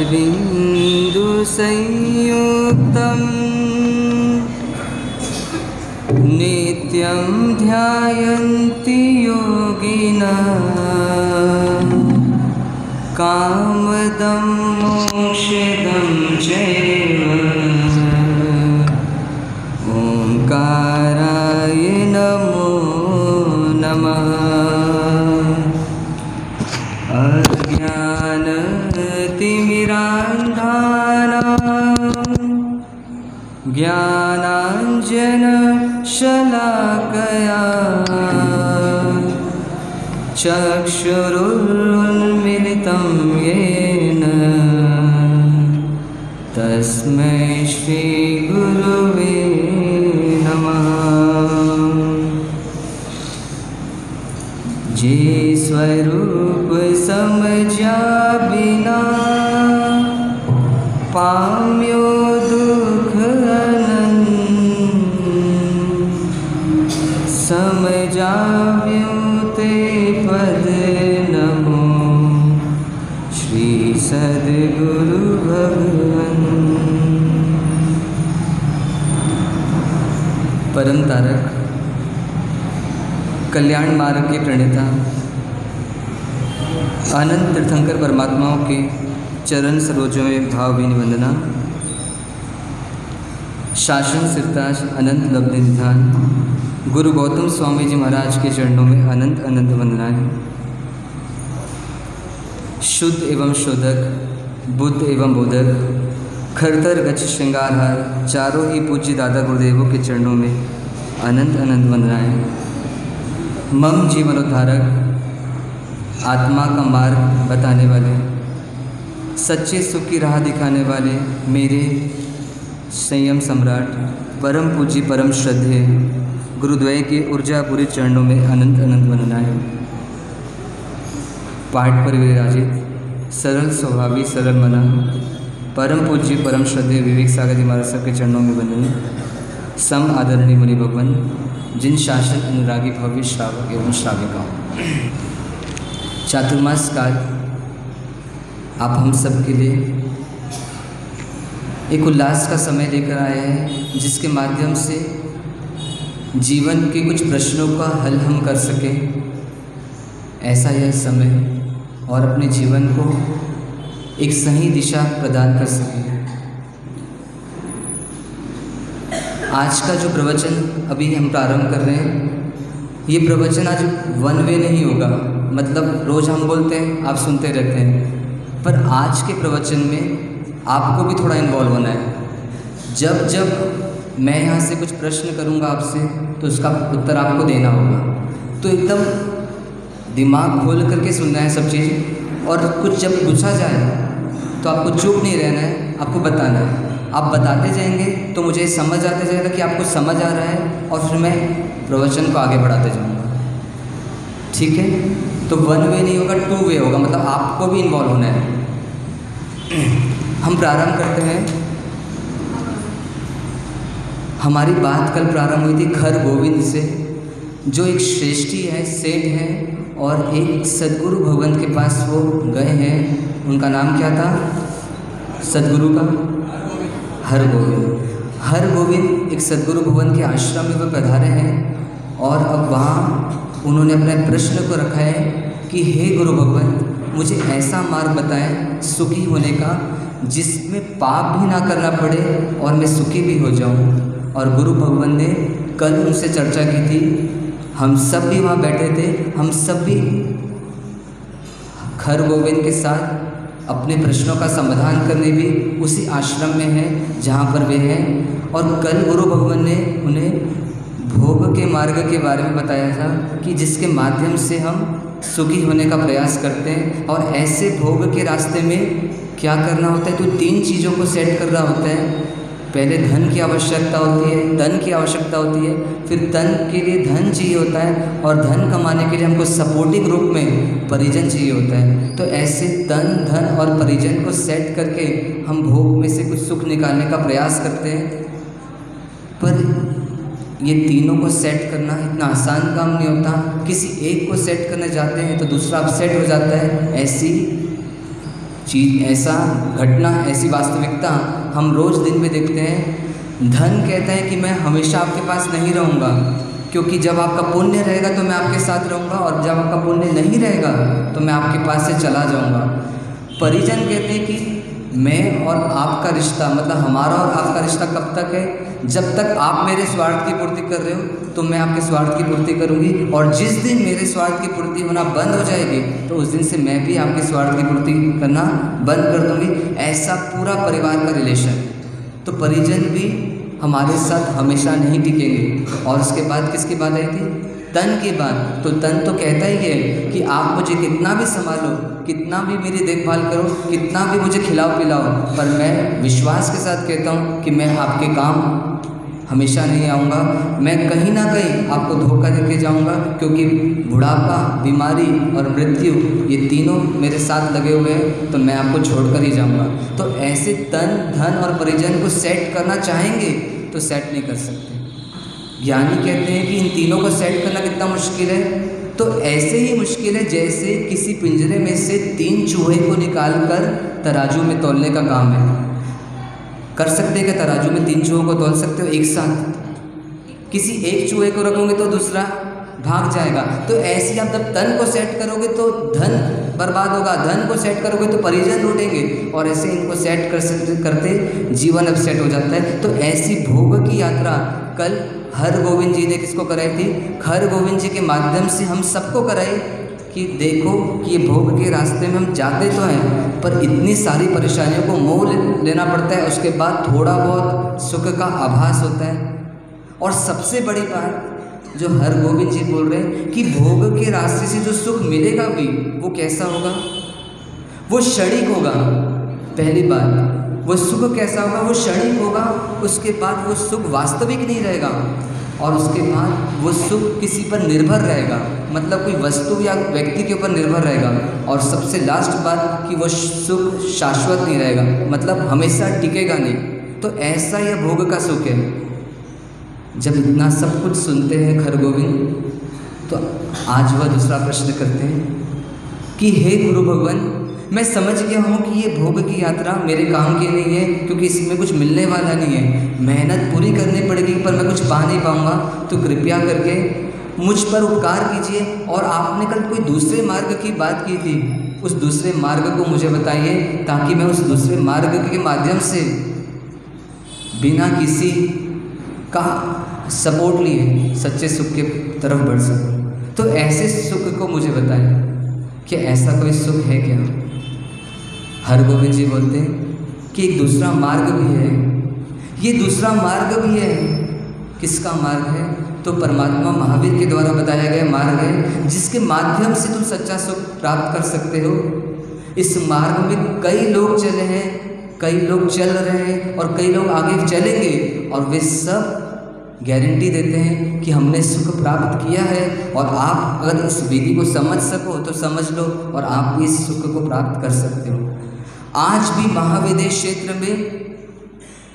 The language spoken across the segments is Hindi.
कमलबिन्दुसंयुक्तं नित्यं ध्यायन्ति योगिनः कामदं मोक्षदं चैव ओंकाराय नमो नमः। अज्ञानतिमिरान्धानां ज्ञानाञ्जनशलाकया चक्षुरुन्मिलितं येन तस्मै श्रीगुरुवे नमः। जे स्वरूप समझा बिना पाम्यो दुख अनंत समझाव्यो ते पद नमो श्री सद्गुरु भगवान। परम तारक कल्याण मार्ग के प्रणेता आनंद तीर्थंकर परमात्माओं के चरण सरोजों में भावभीनी वंदना। शासन सिरताज अनंत लब्धि निधान गुरु गौतम स्वामी जी महाराज के चरणों में अनंत अनंत वंदनाएं। शुद्ध एवं शोधक बुद्ध एवं बोधक खरतर गच्छ श्रृंगारहार चारों ही पूज्य दादा गुरुदेवों के चरणों में अनंत अनंत वंदनाएं। मम जीवनोद्धारक आत्मा का मार्ग बताने वाले सच्चे सुख की राह दिखाने वाले मेरे संयम सम्राट परम पूज्य परम श्रद्धेय गुरुद्वय के ऊर्जापुरी चरणों में अनंत अनंत वंदनाएं। पाठ पर विराजित सरल स्वभावी सरल मना परम पूज्य परम श्रद्धेय विवेक सागर जी महाराज के चरणों में वंदन। सम आदरणीय मुनि भगवान जिन शासन अनुरागी भव्य श्रावक एवं श्राविकाओं, चातुर्मास काल आप हम सब के लिए एक उल्लास का समय लेकर आए हैं, जिसके माध्यम से जीवन के कुछ प्रश्नों का हल हम कर सकें। ऐसा यह समय और अपने जीवन को एक सही दिशा प्रदान कर सकें। आज का जो प्रवचन अभी हम प्रारंभ कर रहे हैं, ये प्रवचन आज वन वे नहीं होगा। मतलब रोज़ हम बोलते हैं, आप सुनते रहते हैं, पर आज के प्रवचन में आपको भी थोड़ा इन्वॉल्व होना है। जब जब मैं यहाँ से कुछ प्रश्न करूँगा आपसे, तो उसका उत्तर आपको देना होगा। तो एकदम दिमाग खोल करके सुनना है सब चीज़, और कुछ जब पूछा जाए तो आपको चुप नहीं रहना है, आपको बताना है। आप बताते जाएंगे तो मुझे समझ आते जाएगा कि आपको समझ आ रहा है, और फिर मैं प्रवचन को आगे बढ़ाते जाऊँगा। ठीक है? तो वन वे नहीं होगा, टू वे होगा, मतलब आपको भी इन्वॉल्व होना है। हम प्रारंभ करते हैं। हमारी बात कल प्रारंभ हुई थी खर गोविंद से, जो एक श्रेष्ठी है, सेठ है, और एक सद्गुरु भगवान के पास वो गए हैं। उनका नाम क्या था सद्गुरु का? हरगोविंद। हरगोविंद एक सद्गुरु भगवान के आश्रम में वो पधारे हैं, और अब वहाँ उन्होंने अपने प्रश्न को रखा है कि हे गुरु भगवान, मुझे ऐसा मार्ग बताएं सुखी होने का, जिसमें पाप भी ना करना पड़े और मैं सुखी भी हो जाऊं। और गुरु भगवान ने कल उनसे चर्चा की थी, हम सब भी वहाँ बैठे थे, हम सब भी खर गोविंद के साथ अपने प्रश्नों का समाधान करने भी उसी आश्रम में हैं जहाँ पर वे हैं। और कल गुरु भगवान ने उन्हें भोग के मार्ग के बारे में बताया था कि जिसके माध्यम से हम सुखी होने का प्रयास करते हैं। और ऐसे भोग के रास्ते में क्या करना होता है, तो 3 चीज़ों को सेट करना होता है। पहले धन की आवश्यकता होती है, तन की आवश्यकता होती है, फिर तन के लिए धन चाहिए होता है, और धन कमाने के लिए हमको सपोर्टिंग रूप में परिजन चाहिए होता है। तो ऐसे तन, धन और परिजन को सेट करके हम भोग में से कुछ सुख निकालने का प्रयास करते हैं। पर ये तीनों को सेट करना इतना आसान काम नहीं होता। किसी एक को सेट करने जाते हैं तो दूसरा अपसेट हो जाता है। ऐसी चीज़, ऐसा घटना, ऐसी वास्तविकता हम रोज़ दिन में देखते हैं। धन कहता है कि मैं हमेशा आपके पास नहीं रहूँगा, क्योंकि जब आपका पुण्य रहेगा तो मैं आपके साथ रहूँगा, और जब आपका पुण्य नहीं रहेगा तो मैं आपके पास से चला जाऊँगा। परिजन कहते हैं कि मैं और आपका रिश्ता, मतलब हमारा और आपका रिश्ता कब तक है? जब तक आप मेरे स्वार्थ की पूर्ति कर रहे हो तो मैं आपके स्वार्थ की पूर्ति करूँगी, और जिस दिन मेरे स्वार्थ की पूर्ति होना बंद हो जाएगी तो उस दिन से मैं भी आपके स्वार्थ की पूर्ति करना बंद कर दूँगी। ऐसा पूरा परिवार का रिलेशन। तो परिजन भी हमारे साथ हमेशा नहीं टिकेंगे। और उसके बाद किसकी बात आई थी? तन की बात। तो तन तो कहता ही है कि आप मुझे कितना भी संभालो, कितना भी मेरी देखभाल करो, कितना भी मुझे खिलाओ पिलाओ, पर मैं विश्वास के साथ कहता हूँ कि मैं आपके काम हमेशा नहीं आऊँगा। मैं कहीं ना कहीं आपको धोखा देके जाऊँगा, क्योंकि बुढ़ापा, बीमारी और मृत्यु ये तीनों मेरे साथ लगे हुए हैं, तो मैं आपको छोड़कर ही जाऊँगा। तो ऐसे तन, धन और परिजन को सेट करना चाहेंगे तो सेट नहीं कर सकते। ज्ञानी कहते हैं कि इन तीनों को सेट करना कितना मुश्किल है। तो ऐसे ही मुश्किल है जैसे किसी पिंजरे में से 3 चूहे को निकालकर तराजू में तौलने का काम है। कर सकते हैं कि तराजू में 3 चूहों को तौल सकते हो एक साथ? किसी एक चूहे को रखोगे तो दूसरा भाग जाएगा। तो ऐसे ही आप जब तन को सेट करोगे तो धन बर्बाद होगा, धन को सेट करोगे तो परिजन लूटेंगे, और ऐसे इनको सेट करते जीवन अब सेट हो जाता है। तो ऐसी भोग की यात्रा कल हरगोविंद जी ने किसको कराई थी? हरगोविंद जी के माध्यम से हम सबको कराई कि देखो कि ये भोग के रास्ते में हम जाते तो हैं, पर इतनी सारी परेशानियों को मोल लेना पड़ता है, उसके बाद थोड़ा बहुत सुख का आभास होता है। और सबसे बड़ी बात जो हरगोविंद जी बोल रहे हैं कि भोग के रास्ते से जो सुख मिलेगा भी वो कैसा होगा? वो क्षणिक होगा। पहली बात, वो सुख कैसा होगा? वो क्षणिक होगा। उसके बाद वो सुख वास्तविक नहीं रहेगा, और उसके बाद वो सुख किसी पर निर्भर रहेगा, मतलब कोई वस्तु या व्यक्ति के ऊपर निर्भर रहेगा। और सबसे लास्ट बात कि वो सुख शाश्वत नहीं रहेगा, मतलब हमेशा टिकेगा नहीं। तो ऐसा यह भोग का सुख है। जब इतना सब कुछ सुनते हैं हरगोविंद, तो आज वह दूसरा प्रश्न करते हैं कि हे गुरु भगवान, मैं समझ गया हूँ कि ये भोग की यात्रा मेरे काम की नहीं है, क्योंकि इसमें कुछ मिलने वाला नहीं है। मेहनत पूरी करनी पड़ेगी पर मैं कुछ पा नहीं पाऊँगा। तो कृपया करके मुझ पर उपकार कीजिए। और आपने कल कोई दूसरे मार्ग की बात की थी, उस दूसरे मार्ग को मुझे बताइए, ताकि मैं उस दूसरे मार्ग के माध्यम से बिना किसी का सपोर्ट लिए सच्चे सुख के तरफ बढ़ सकूं। तो ऐसे सुख को मुझे बताएं कि ऐसा कोई सुख है क्या? हरगोविंद जी बोलते हैं कि एक दूसरा मार्ग भी है। ये दूसरा मार्ग भी है। किसका मार्ग है? तो परमात्मा महावीर के द्वारा बताया गया मार्ग है, जिसके माध्यम से तुम सच्चा सुख प्राप्त कर सकते हो। इस मार्ग में कई लोग चले हैं, कई लोग चल रहे हैं, और कई लोग आगे चलेंगे, और वे सब गारंटी देते हैं कि हमने सुख प्राप्त किया है। और आप अगर इस विधि को समझ सको तो समझ लो, और आप भी इस सुख को प्राप्त कर सकते हो। आज भी महाविदेश क्षेत्र में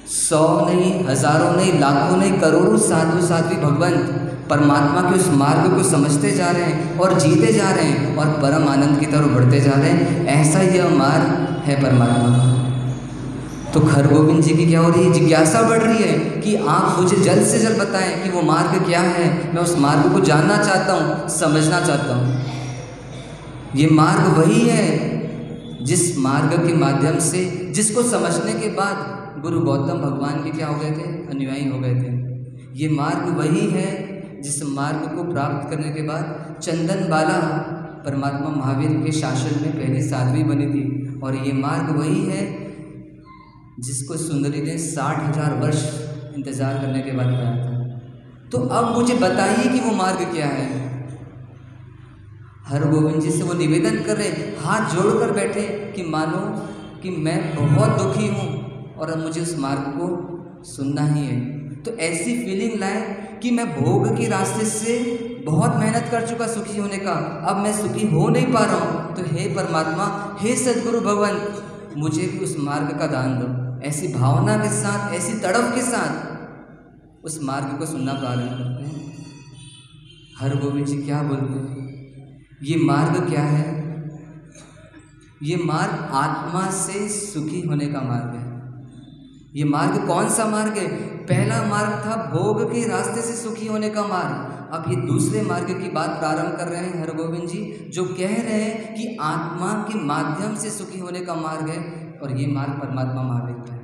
100 नहीं, हजारों नहीं, लाखों नहीं, करोड़ों साधु साध्वी भगवंत परमात्मा के उस मार्ग को समझते जा रहे हैं और जीते जा रहे हैं, और परम आनंद की तरफ बढ़ते जा रहे हैं। ऐसा यह मार्ग है परमात्मा का। तो हरगोविंद जी की क्या हो रही है? जिज्ञासा बढ़ रही है कि आप मुझे जल्द से जल्द बताएं कि वो मार्ग क्या है। मैं उस मार्ग को जानना चाहता हूँ, समझना चाहता हूँ। ये मार्ग वही है जिस मार्ग के माध्यम से, जिसको समझने के बाद गुरु गौतम भगवान के क्या हो गए थे? अनुयायी हो गए थे। ये मार्ग वही है जिस मार्ग को प्राप्त करने के बाद चंदन बाला परमात्मा महावीर के शासन में पहली साध्वी बनी थी। और ये मार्ग वही है जिसको सुंदरी ने 60,000 वर्ष इंतजार करने के बाद पाया था। तो अब मुझे बताइए कि वो मार्ग क्या है? हरगोविंद जी से वो निवेदन कर रहे, हाथ जोड़कर बैठे कि मानो कि मैं बहुत दुखी हूँ और अब मुझे उस मार्ग को सुनना ही है। तो ऐसी फीलिंग लाए कि मैं भोग के रास्ते से बहुत मेहनत कर चुका सुखी होने का, अब मैं सुखी हो नहीं पा रहा हूँ। तो हे परमात्मा, हे सद्गुरु भगवान, मुझे भी उस मार्ग का दान दो। ऐसी भावना के साथ, ऐसी तड़प के साथ उस मार्ग को सुनना प्रारंभ करते हैं। हरगोविंद जी क्या बोलते हैं? ये मार्ग क्या है? ये मार्ग आत्मा से सुखी होने का मार्ग है। ये मार्ग कौन सा मार्ग है? पहला मार्ग था भोग के रास्ते से सुखी होने का मार्ग। अब ये दूसरे मार्ग की बात प्रारंभ कर रहे हैं हरगोविंद जी, जो कह रहे हैं कि आत्मा के माध्यम से सुखी होने का मार्ग है, और ये मार्ग परमात्मा महावीर का है।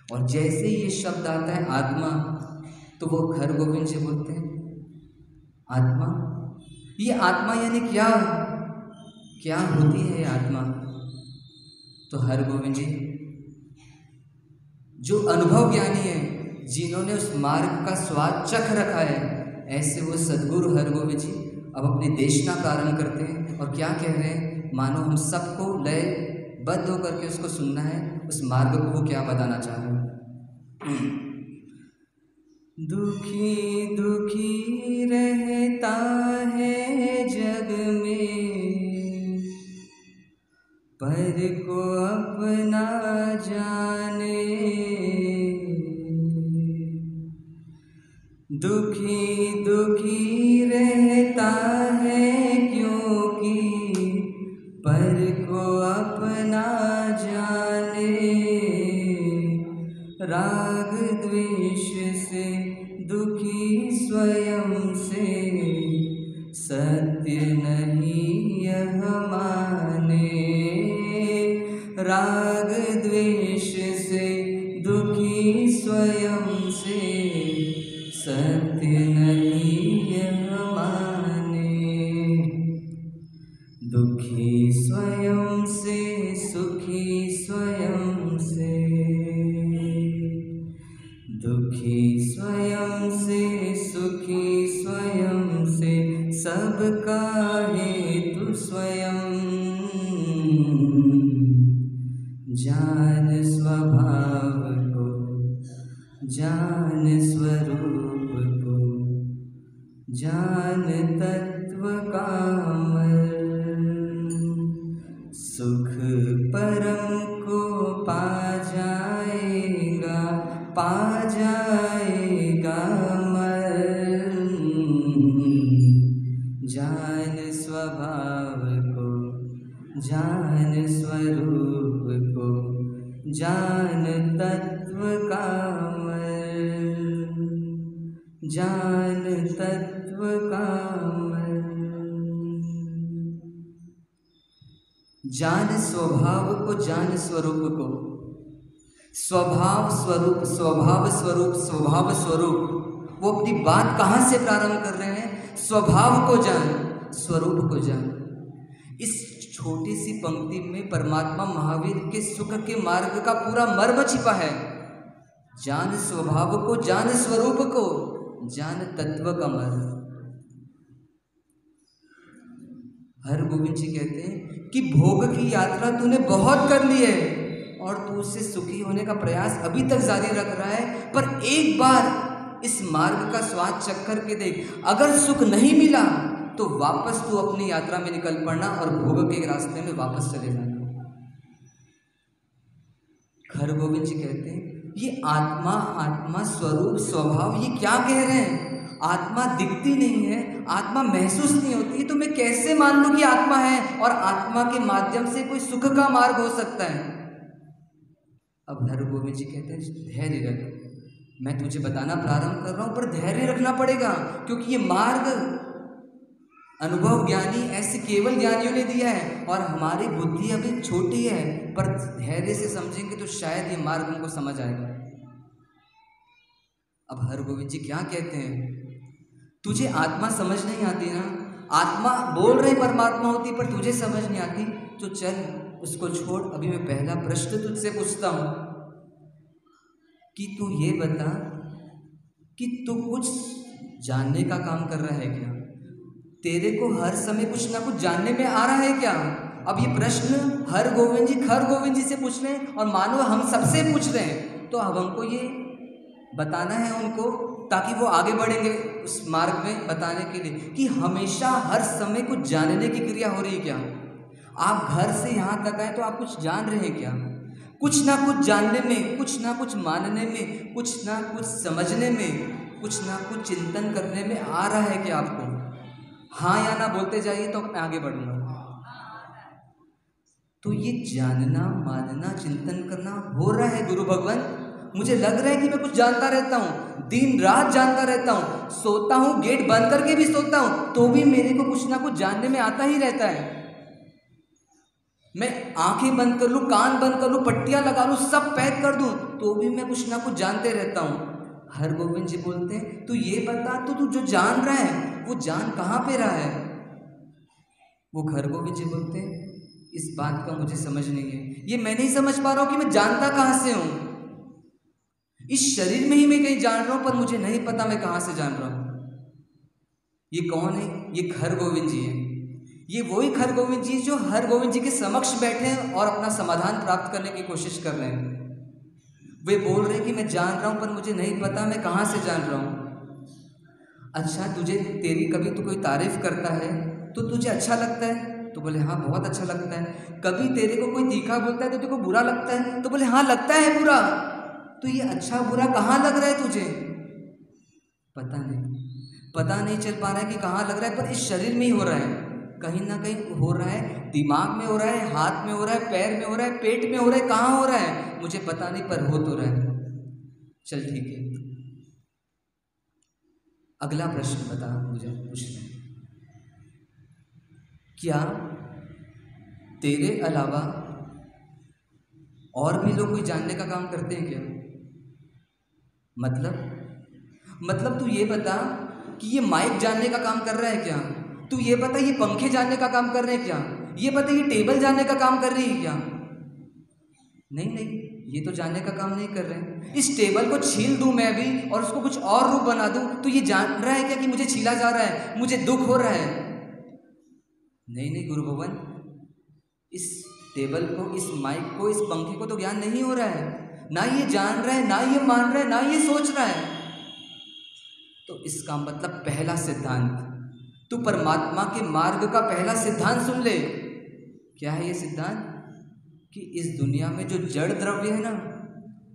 और जैसे ही ये शब्द आता है आत्मा, तो वो हरगोविंद जी बोलते हैं आत्मा, ये आत्मा यानी क्या? क्या होती है ये आत्मा? तो हरगोविंद जी जो अनुभव ज्ञानी है, जिन्होंने उस मार्ग का स्वाद चख रखा है, ऐसे वो सद्गुरु हरगोविंद जी अब अपनी देशना प्रारंभ करते हैं। और क्या कह रहे हैं? मानो हम सबको लयबद्ध होकर के उसको सुनना है, उस मार्ग को वो क्या बताना चाह रहे हैं। दुखी दुखी रहता है जग में, पर को अपना जाने। दुखी दुखी रहता है क्योंकि पर को अपना जाने। राग द्वेष से दुखी स्वयं से, सत्य नहीं यह माने। राग द्वेष से दुखी स्वयं से, सत्य नहीं यह माने। दुखी स्वयं से सुखी स्वयं से, दुखी स्वयं से सुखी स्वयं से, सबका हेतु स्वयं। जान स्वभाव को, जान स्वरूप को, जान तत्व का अमल। सुख परम को पा जाएगा, पा जाएगा अमल। जान स्वभाव को, जान स्वरूप को, जान तत्व का अमल। जान तत्व का अमल। जान स्वभाव को, जान स्वरूप को। स्वभाव स्वरूप, स्वभाव स्वरूप, स्वभाव स्वरूप, वो अपनी बात कहाँ से प्रारंभ कर रहे हैं? स्वभाव को जान, स्वरूप को जान। इस छोटी सी पंक्ति में परमात्मा महावीर के सुख के मार्ग का पूरा मर्म छिपा है। जान स्वभाव को, जान स्वरूप को, जान तत्व का मर्म। हरगोविंद जी कहते हैं कि भोग की यात्रा तूने बहुत कर ली है और तू उससे सुखी होने का प्रयास अभी तक जारी रख रहा है, पर एक बार इस मार्ग का स्वाद चख कर के देख। अगर सुख नहीं मिला तो वापस तू अपनी यात्रा में निकल पड़ना और भोग के रास्ते में वापस चले जाना। हरगोविंद जी कहते हैं ये आत्मा, आत्मा स्वरूप स्वभाव, ये क्या कह रहे हैं? आत्मा दिखती नहीं है, आत्मा महसूस नहीं होती, तो मैं कैसे मान लूं कि आत्मा है और आत्मा के माध्यम से कोई सुख का मार्ग हो सकता है? अब हरगोविंद जी कहते हैं धैर्य रख, मैं तुझे बताना प्रारंभ कर रहा हूं, पर धैर्य रखना पड़ेगा, क्योंकि ये मार्ग अनुभव ज्ञानी ऐसे केवल ज्ञानियों ने दिया है और हमारी बुद्धि अभी छोटी है, पर धैर्य से समझेंगे तो शायद ये मार्ग हमको समझ आएगा। अब हरगोविंद जी क्या कहते हैं? तुझे आत्मा समझ नहीं आती ना, आत्मा बोल रहे परमात्मा होती पर तुझे समझ नहीं आती, तो चल उसको छोड़। अभी मैं पहला प्रश्न तुझसे पूछता हूं कि तू ये बता कि तू कुछ जानने का काम कर रहा है क्या? तेरे को हर समय कुछ ना कुछ जानने में आ रहा है क्या? अब ये प्रश्न हरगोविंद जी से पूछ रहे हैं और मानो हम सबसे पूछ रहे हैं, तो अब हमको ये बताना है उनको, ताकि वो आगे बढ़ेंगे उस मार्ग में बताने के लिए कि हमेशा हर समय कुछ जानने की क्रिया हो रही है क्या? आप घर से यहाँ तक आए तो आप कुछ जान रहे हैं क्या? कुछ ना कुछ जानने में, कुछ ना कुछ मानने में, कुछ ना कुछ समझने में, कुछ ना कुछ चिंतन करने में आ रहा है क्या आपको? हाँ या ना बोलते जाइए तो मैं आगे बढ़ूंगा। तो ये जानना, मानना, चिंतन करना हो रहा है गुरु भगवान। मुझे लग रहा है कि मैं कुछ जानता रहता हूँ, दिन रात जानता रहता हूँ, सोता हूँ, गेट बंद करके भी सोता हूँ, तो भी मेरे को कुछ ना कुछ जानने में आता ही रहता है। मैं आंखें बंद कर लूँ, कान बंद कर लूँ, पट्टियाँ लगा लूँ, सब पैक कर दूँ, तो भी मैं कुछ ना कुछ जानते रहता हूँ। हरगोविंद जी बोलते हैं, तू ये बता, तो तू जो जान रहा है वो जान कहाँ पे रहा है? वो हरगोविंद जी बोलते हैं, इस बात का मुझे समझ नहीं है, ये मैं नहीं समझ पा रहा हूँ कि मैं जानता कहाँ से हूँ। इस शरीर में ही मैं कहीं जान रहा हूँ, पर मुझे नहीं पता मैं कहाँ से जान रहा हूँ। ये कौन है? ये हरगोविंद जी है। ये वही हरगोविंद जी जो हरगोविंद जी के समक्ष बैठे हैं और अपना समाधान प्राप्त करने की कोशिश कर रहे हैं। वे बोल रहे हैं कि मैं जान रहा हूँ, पर मुझे नहीं पता मैं कहाँ से जान रहा हूँ। अच्छा, तुझे तेरी कभी तो कोई तारीफ करता है तो तुझे अच्छा लगता है? तो बोले हाँ, बहुत अच्छा लगता है। कभी तेरे को कोई तीखा बोलता है तो तेरे को बुरा लगता है? तो बोले हाँ, लगता है बुरा। तो ये अच्छा बुरा कहाँ लग रहा है तुझे? पता नहीं चल पा रहा है कि कहाँ लग रहा है, पर इस शरीर में ही हो रहा है। कहीं ना कहीं हो रहा है, दिमाग में हो रहा है, हाथ में हो रहा है, पैर में हो रहा है, पेट में हो रहा है, कहाँ हो रहा है मुझे पता नहीं, पर हो तो रहा है। चल ठीक है, अगला प्रश्न बता मुझे पूछना है, क्या तेरे अलावा और भी लोग कोई जानने का काम करते हैं क्या? मतलब तू ये बता कि ये माइक जानने का काम कर रहा है क्या? तू ये बता ये पंखे जानने का काम कर रहे हैं क्या? ये बता ये टेबल जानने का काम कर रही है क्या? नहीं, ये तो जानने का काम नहीं कर रहे हैं। इस टेबल को छील दूं मैं भी और उसको कुछ और रूप बना दूं, तो ये जान रहा है क्या कि मुझे छीला जा रहा है, मुझे दुख हो रहा है? नहीं गुरु भगवान, इस टेबल को, इस माइक को, इस पंखे को तो ज्ञान नहीं हो रहा है। ना ये जान रहा है, ना ये मान रहा है, ना ये सोच रहा है। तो इसका मतलब पहला सिद्धांत, तू परमात्मा के मार्ग का पहला सिद्धांत सुन ले। क्या है ये सिद्धांत? कि इस दुनिया में जो जड़ द्रव्य है ना,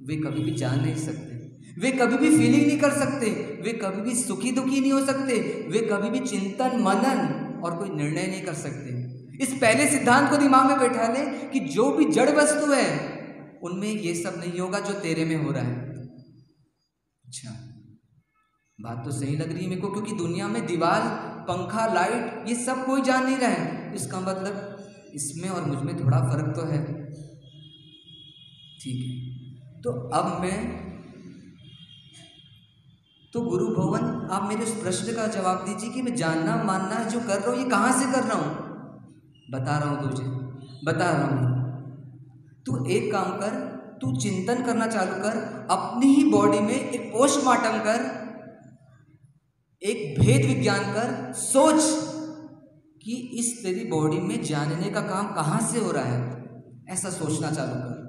वे कभी भी जान नहीं सकते, वे कभी भी फीलिंग नहीं कर सकते, वे कभी भी सुखी दुखी नहीं हो सकते, वे कभी भी चिंतन मनन और कोई निर्णय नहीं कर सकते। इस पहले सिद्धांत को दिमाग में बैठा ले कि जो भी जड़ वस्तु है उनमें ये सब नहीं होगा जो तेरे में हो रहा है। अच्छा, बात तो सही लग रही है मेरे को, क्योंकि दुनिया में दीवार, पंखा, लाइट, ये सब कोई जान नहीं रहा है। इसका मतलब इसमें और मुझ में थोड़ा फर्क तो है। ठीक है, तो अब मैं तो गुरु भवन, आप मेरे उस प्रश्न का जवाब दीजिए कि मैं जानना मानना जो कर रहा हूँ ये कहाँ से कर रहा हूँ? बता रहा हूँ तुझे, बता रहा हूँ। तू एक काम कर, तू चिंतन करना चालू कर, अपनी ही बॉडी में एक पोस्टमार्टम कर, एक भेद विज्ञान कर, सोच कि इस तेरी बॉडी में जानने का काम कहाँ से हो रहा है, ऐसा सोचना चालू कर।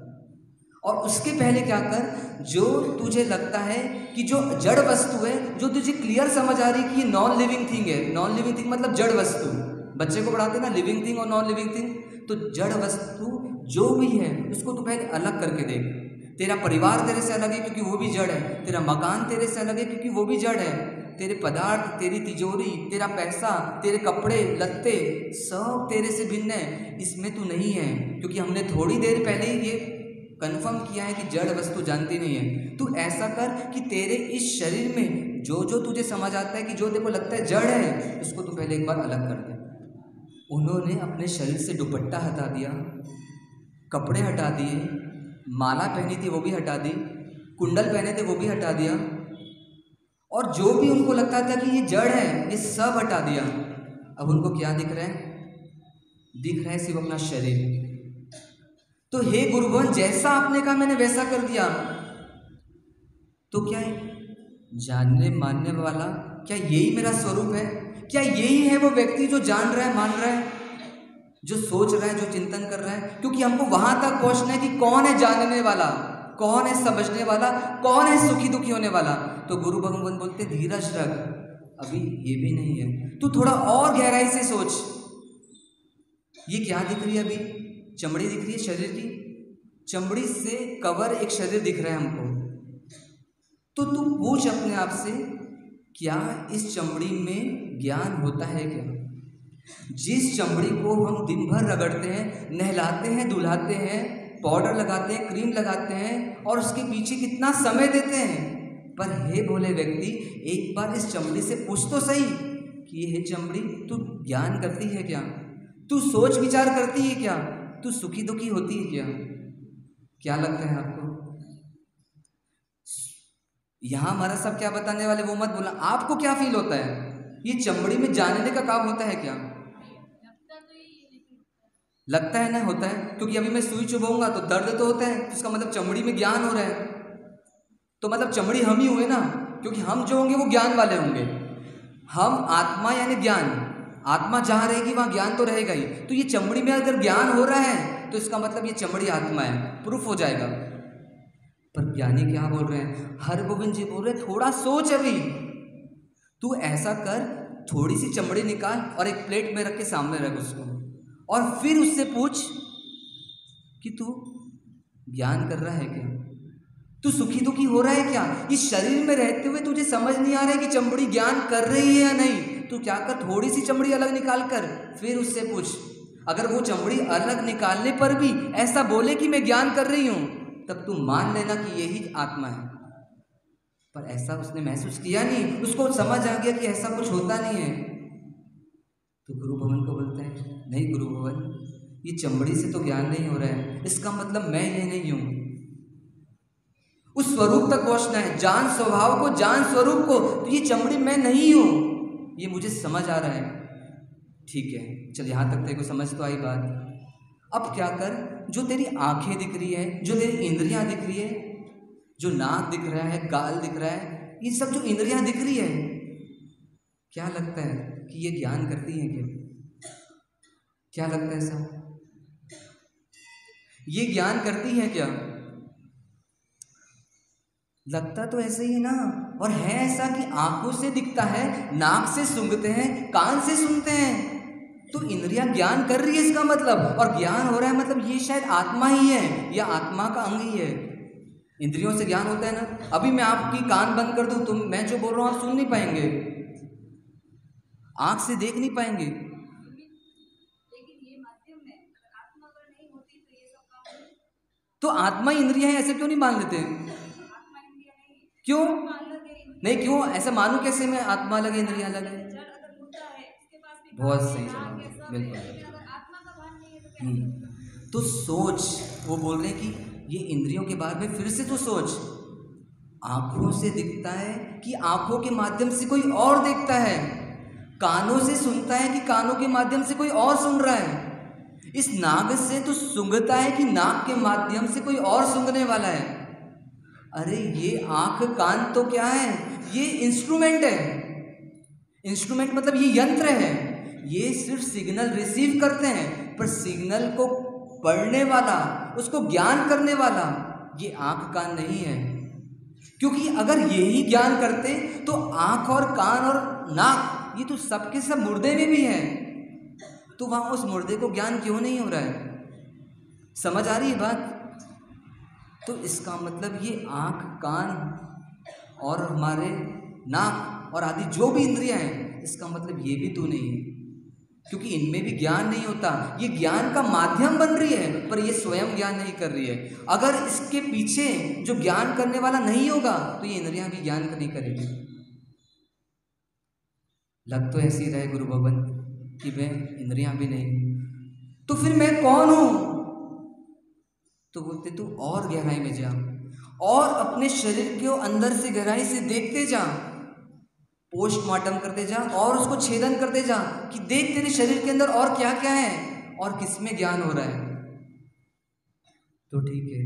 और उसके पहले क्या कर, जो तुझे लगता है कि जो जड़ वस्तु है, जो तुझे क्लियर समझ आ रही है कि ये नॉन लिविंग थिंग है, नॉन लिविंग थिंग मतलब जड़ वस्तु, बच्चे को पढ़ाते ना लिविंग थिंग और नॉन लिविंग थिंग, तो जड़ वस्तु जो भी है उसको तू पहले अलग करके देख। तेरा परिवार तेरे से अलग है क्योंकि वो भी जड़ है, तेरा मकान तेरे से अलग है क्योंकि वो भी जड़ है, तेरे पदार्थ, तेरी तिजोरी, तेरा पैसा, तेरे कपड़े लत्ते सब तेरे से भिन्न है, इसमें तू नहीं है। क्योंकि हमने थोड़ी देर पहले ही ये कंफर्म किया है कि जड़ वस्तु जानती नहीं है। तू ऐसा कर कि तेरे इस शरीर में जो जो तुझे समझ आता है कि जो तेरे को लगता है जड़ है, उसको तू पहले एक बार अलग कर दे। उन्होंने अपने शरीर से दुपट्टा हटा दिया, कपड़े हटा दिए, माला पहनी थी वो भी हटा दी, कुंडल पहने थे वो भी हटा दिया, और जो भी उनको लगता था कि ये जड़ है ये सब हटा दिया। अब उनको क्या दिख रहा है? दिख रहा है सिर्फ अपना शरीर। तो हे गुरुवन, जैसा आपने कहा मैंने वैसा कर दिया। तो क्या है जानने मानने वाला, क्या यही मेरा स्वरूप है? क्या यही है वो व्यक्ति जो जान रहा है, मान रहा है, जो सोच रहा है, जो चिंतन कर रहा है? क्योंकि हमको वहां तक पहुंचना है कि कौन है जानने वाला, कौन है समझने वाला, कौन है सुखी दुखी होने वाला। तो गुरु भगवान बोलते धीरज रख, अभी ये भी नहीं है, तू थोड़ा और गहराई से सोच। ये क्या दिख रही है? अभी चमड़ी दिख रही है शरीर की, चमड़ी से कवर एक शरीर दिख रहा है हमको। तो तू पूछ अपने आप से, क्या इस चमड़ी में ज्ञान होता है क्या? जिस चमड़ी को हम दिन भर रगड़ते हैं, नहलाते हैं, धुलाते हैं, पाउडर लगाते हैं, क्रीम लगाते हैं और उसके पीछे कितना समय देते हैं, पर हे भोले व्यक्ति, एक बार इस चमड़ी से पूछ तो सही कि हे चमड़ी, तू ज्ञान करती है क्या? तू सोच विचार करती है क्या? तू सुखी दुखी होती है क्या? क्या लगता है आपको? यहाँ हमारा सब क्या बताने वाले वो मत बोला। आपको क्या फील होता है? ये चमड़ी में जानने का काम होता है क्या? लगता है ना, होता है, क्योंकि अभी मैं सुई चुभाऊंगा तो दर्द तो होता है, तो इसका मतलब चमड़ी में ज्ञान हो रहा है, तो मतलब चमड़ी हम ही हुए ना, क्योंकि हम जो होंगे वो ज्ञान वाले होंगे। हम आत्मा यानी ज्ञान, आत्मा जहाँ रहेगी वहाँ ज्ञान तो रहेगा ही। तो ये चमड़ी में अगर ज्ञान हो रहा है तो इसका मतलब ये चमड़ी आत्मा है, प्रूफ हो जाएगा। पर ज्ञानी क्या बोल रहे हैं? हरगोविंद जी बोल रहे हैं थोड़ा सोच, अभी तू ऐसा कर, थोड़ी सी चमड़ी निकाल और एक प्लेट में रख के सामने रख उसको, और फिर उससे पूछ कि तू ज्ञान कर रहा है क्या? तू सुखी दुखी हो रहा है क्या? इस शरीर में रहते हुए तुझे समझ नहीं आ रहा है कि चमड़ी ज्ञान कर रही है या नहीं? तू क्या कर, थोड़ी सी चमड़ी अलग निकाल कर फिर उससे पूछ। अगर वो चमड़ी अलग निकालने पर भी ऐसा बोले कि मैं ज्ञान कर रही हूं, तब तू मान लेना कि यही आत्मा है। पर ऐसा उसने महसूस किया नहीं, उसको समझ आ गया कि ऐसा कुछ होता नहीं है। तो गुरु भवन को बोलते हैं, नहीं गुरु भवन, ये चमड़ी से तो ज्ञान नहीं हो रहा है, इसका मतलब मैं ये नहीं हूं। उस स्वरूप तक पहुंचना है, जान स्वभाव को, जान स्वरूप को। तो ये चमड़ी मैं नहीं हूं, ये मुझे समझ आ रहा है। ठीक है, चल यहां तक तेरे को समझ तो आई बात। अब क्या कर, जो तेरी आंखें दिख रही है, जो तेरी इंद्रियां दिख रही है, जो नाक दिख रहा है, गाल दिख रहा है, ये सब जो इंद्रियां दिख रही है, क्या लगता है कि ये ज्ञान करती है क्या? क्या लगता है सब? ये ज्ञान करती है क्या? लगता तो ऐसे ही ना। और है ऐसा कि आंखों से दिखता है, नाक से सूंघते हैं, कान से सुनते हैं, तो इंद्रियां ज्ञान कर रही है इसका मतलब। और ज्ञान हो रहा है मतलब ये शायद आत्मा ही है या आत्मा का अंग ही है। इंद्रियों से ज्ञान होता है ना। अभी मैं आपकी कान बंद कर दूं, तुम मैं जो बोल रहा हूं आप सुन नहीं पाएंगे, आंख से देख नहीं पाएंगे। तो आत्मा इंद्रिया है ऐसे क्यों नहीं मान लेते? क्यों नहीं? क्यों ऐसा मानूं कैसे मैं? आत्मा अलग है, इंद्रिया अलग है। बहुत सही जवाब, बिल्कुल। तो सोच, वो बोल रहे हैं कि ये इंद्रियों के बारे में फिर से तो सोच। आंखों से दिखता है कि आंखों के माध्यम से कोई और देखता है, कानों से सुनता है कि कानों के माध्यम से कोई और सुन रहा है, इस नाक से तो सूंघता है कि नाक के माध्यम से कोई और सूंघने वाला है। अरे ये आंख कान तो क्या है? ये इंस्ट्रूमेंट है। इंस्ट्रूमेंट मतलब ये यंत्र है, ये सिर्फ सिग्नल रिसीव करते हैं, पर सिग्नल को पढ़ने वाला, उसको ज्ञान करने वाला ये आंख कान नहीं है। क्योंकि अगर यही ज्ञान करते तो आंख और कान और नाक ये तो सबके सब मुर्दे में भी है, तो वहां उस मुर्दे को ज्ञान क्यों नहीं हो रहा है? समझ आ रही है बात? तो इसका मतलब ये आंख कान और हमारे नाक और आदि जो भी इंद्रियां हैं, इसका मतलब ये भी तो नहीं है, क्योंकि इनमें भी ज्ञान नहीं होता। ये ज्ञान का माध्यम बन रही है, पर ये स्वयं ज्ञान नहीं कर रही है। अगर इसके पीछे जो ज्ञान करने वाला नहीं होगा तो ये इंद्रियां भी ज्ञान नहीं करेगी। लग तो ऐसी रहे गुरु भवन कि मैं इंद्रियां भी नहीं, तो फिर मैं कौन हूं? तो बोलते तू और गहराई में जा, और अपने शरीर को अंदर से गहराई से देखते जा, पोस्टमार्टम करते जा और उसको छेदन करते जा कि देख तेरे शरीर के अंदर और क्या क्या है और किसमें ज्ञान हो रहा है। तो ठीक है,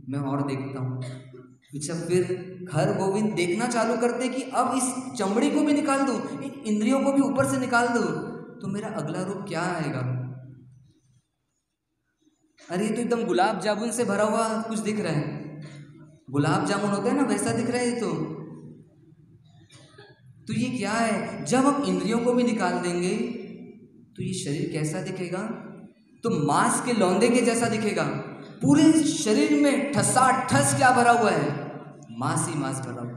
मैं और देखता हूँ। अच्छा, फिर हर गोविंद देखना चालू करते कि अब इस चमड़ी को भी निकाल दूँ, इन इंद्रियों को भी ऊपर से निकाल दूँ, तो मेरा अगला रूप क्या आएगा? अरे तो एकदम गुलाब जामुन से भरा हुआ कुछ दिख रहा है, गुलाब जामुन होता है ना, वैसा दिख रहा है ये तो ये क्या है? जब हम इंद्रियों को भी निकाल देंगे तो ये शरीर कैसा दिखेगा? तो मांस के लौंदे के जैसा दिखेगा। पूरे शरीर में ठसाठस क्या भरा हुआ है? मांस ही मांस भरा हुआ है।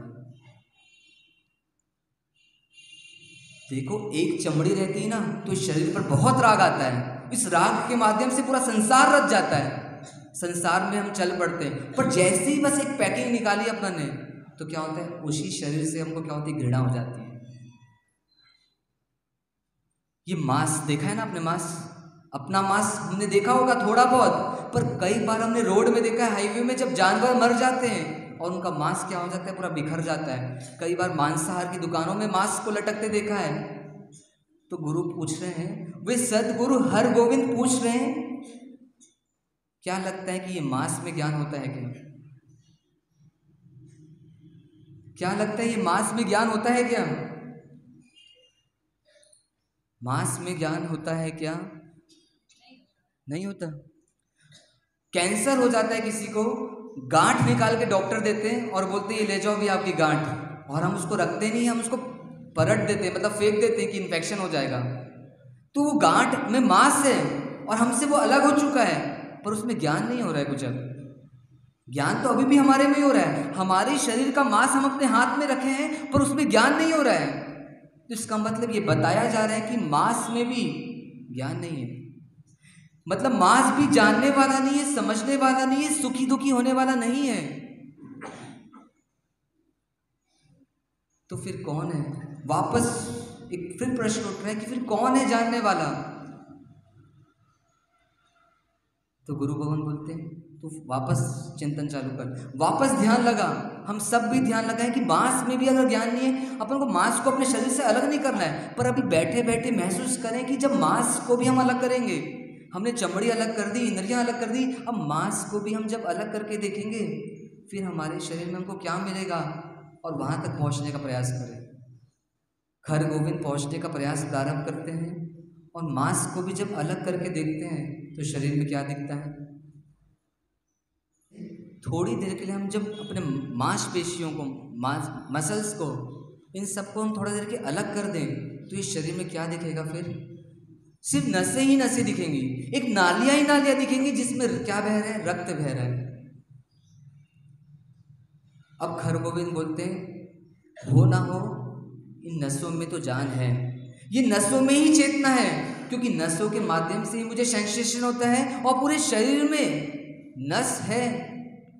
देखो, एक चमड़ी रहती है ना तो इस शरीर पर बहुत राग आता है, इस राग के माध्यम से पूरा संसार रच जाता है, संसार में हम चल पड़ते हैं। पर जैसे ही बस एक पैकिंग निकाली अपन ने तो क्या होता है, उसी शरीर से हमको क्या होती है, घृणा हो जाती है। ये मांस देखा है ना आपने, मांस, अपना मांस हमने देखा होगा थोड़ा बहुत, पर कई बार हमने रोड में देखा है, हाईवे में जब जानवर मर जाते हैं और उनका मांस क्या हो जाता है, पूरा बिखर जाता है। कई बार मांसाहार की दुकानों में मांस को लटकते देखा है। तो गुरु पूछ रहे हैं, वे सदगुरु हर गोविंद पूछ रहे हैं, क्या लगता है कि ये मांस में ज्ञान होता है क्या? क्या लगता है ये मांस में ज्ञान होता है क्या? मांस में ज्ञान होता है क्या? नहीं होता। कैंसर हो जाता है किसी को, गांठ निकाल के डॉक्टर देते हैं और बोलते हैं ये ले जाओ भी आपकी गांठ, और हम उसको रखते नहीं, हम उसको पलट देते हैं, मतलब फेंक देते हैं कि इन्फेक्शन हो जाएगा। तो वो गांठ में मांस है और हमसे वो अलग हो चुका है, पर उसमें ज्ञान नहीं हो रहा है कुछ। अब ज्ञान तो अभी भी हमारे में हो रहा है, हमारे शरीर का मांस हम अपने हाथ में रखे हैं, पर उसमें ज्ञान नहीं हो रहा है। तो इसका मतलब ये बताया जा रहा है कि मांस में भी ज्ञान नहीं है। मतलब मांस भी जानने वाला नहीं है, समझने वाला नहीं है, सुखी दुखी होने वाला नहीं है। तो फिर कौन है? वापस एक फिर प्रश्न उठ रहा है कि फिर कौन है जानने वाला? तो गुरु भगवान बोलते हैं, तो वापस चिंतन चालू कर, वापस ध्यान लगा। हम सब भी ध्यान लगाएं कि मांस में भी अगर ज्ञान नहीं है, अपन को मांस को अपने शरीर से अलग नहीं करना है, पर अभी बैठे बैठे महसूस करें कि जब मांस को भी हम अलग करेंगे, हमने चमड़ी अलग कर दी, इंद्रियां अलग कर दी, अब मांस को भी हम जब अलग करके देखेंगे, फिर हमारे शरीर में हमको क्या मिलेगा, और वहां तक पहुंचने का प्रयास करें। हर गोविंद पहुंचने का प्रयास प्रारंभ करते हैं, और मांस को भी जब अलग करके देखते हैं तो शरीर में क्या दिखता है। थोड़ी देर के लिए हम जब अपने मांसपेशियों को, मसल्स को, इन सबको हम थोड़ा देर के अलग कर दें तो इस शरीर में क्या दिखेगा? फिर सिर्फ नसें ही नसें दिखेंगी, एक नालियां ही नालियां दिखेंगी जिसमें क्या बह रहा है, रक्त बह रहा है। अब खरगोविंद बोलते हैं, हो ना हो, इन नसों में तो जान है, ये नसों में ही चेतना है, क्योंकि नसों के माध्यम से ही मुझे सेंसेशन होता है, और पूरे शरीर में नस है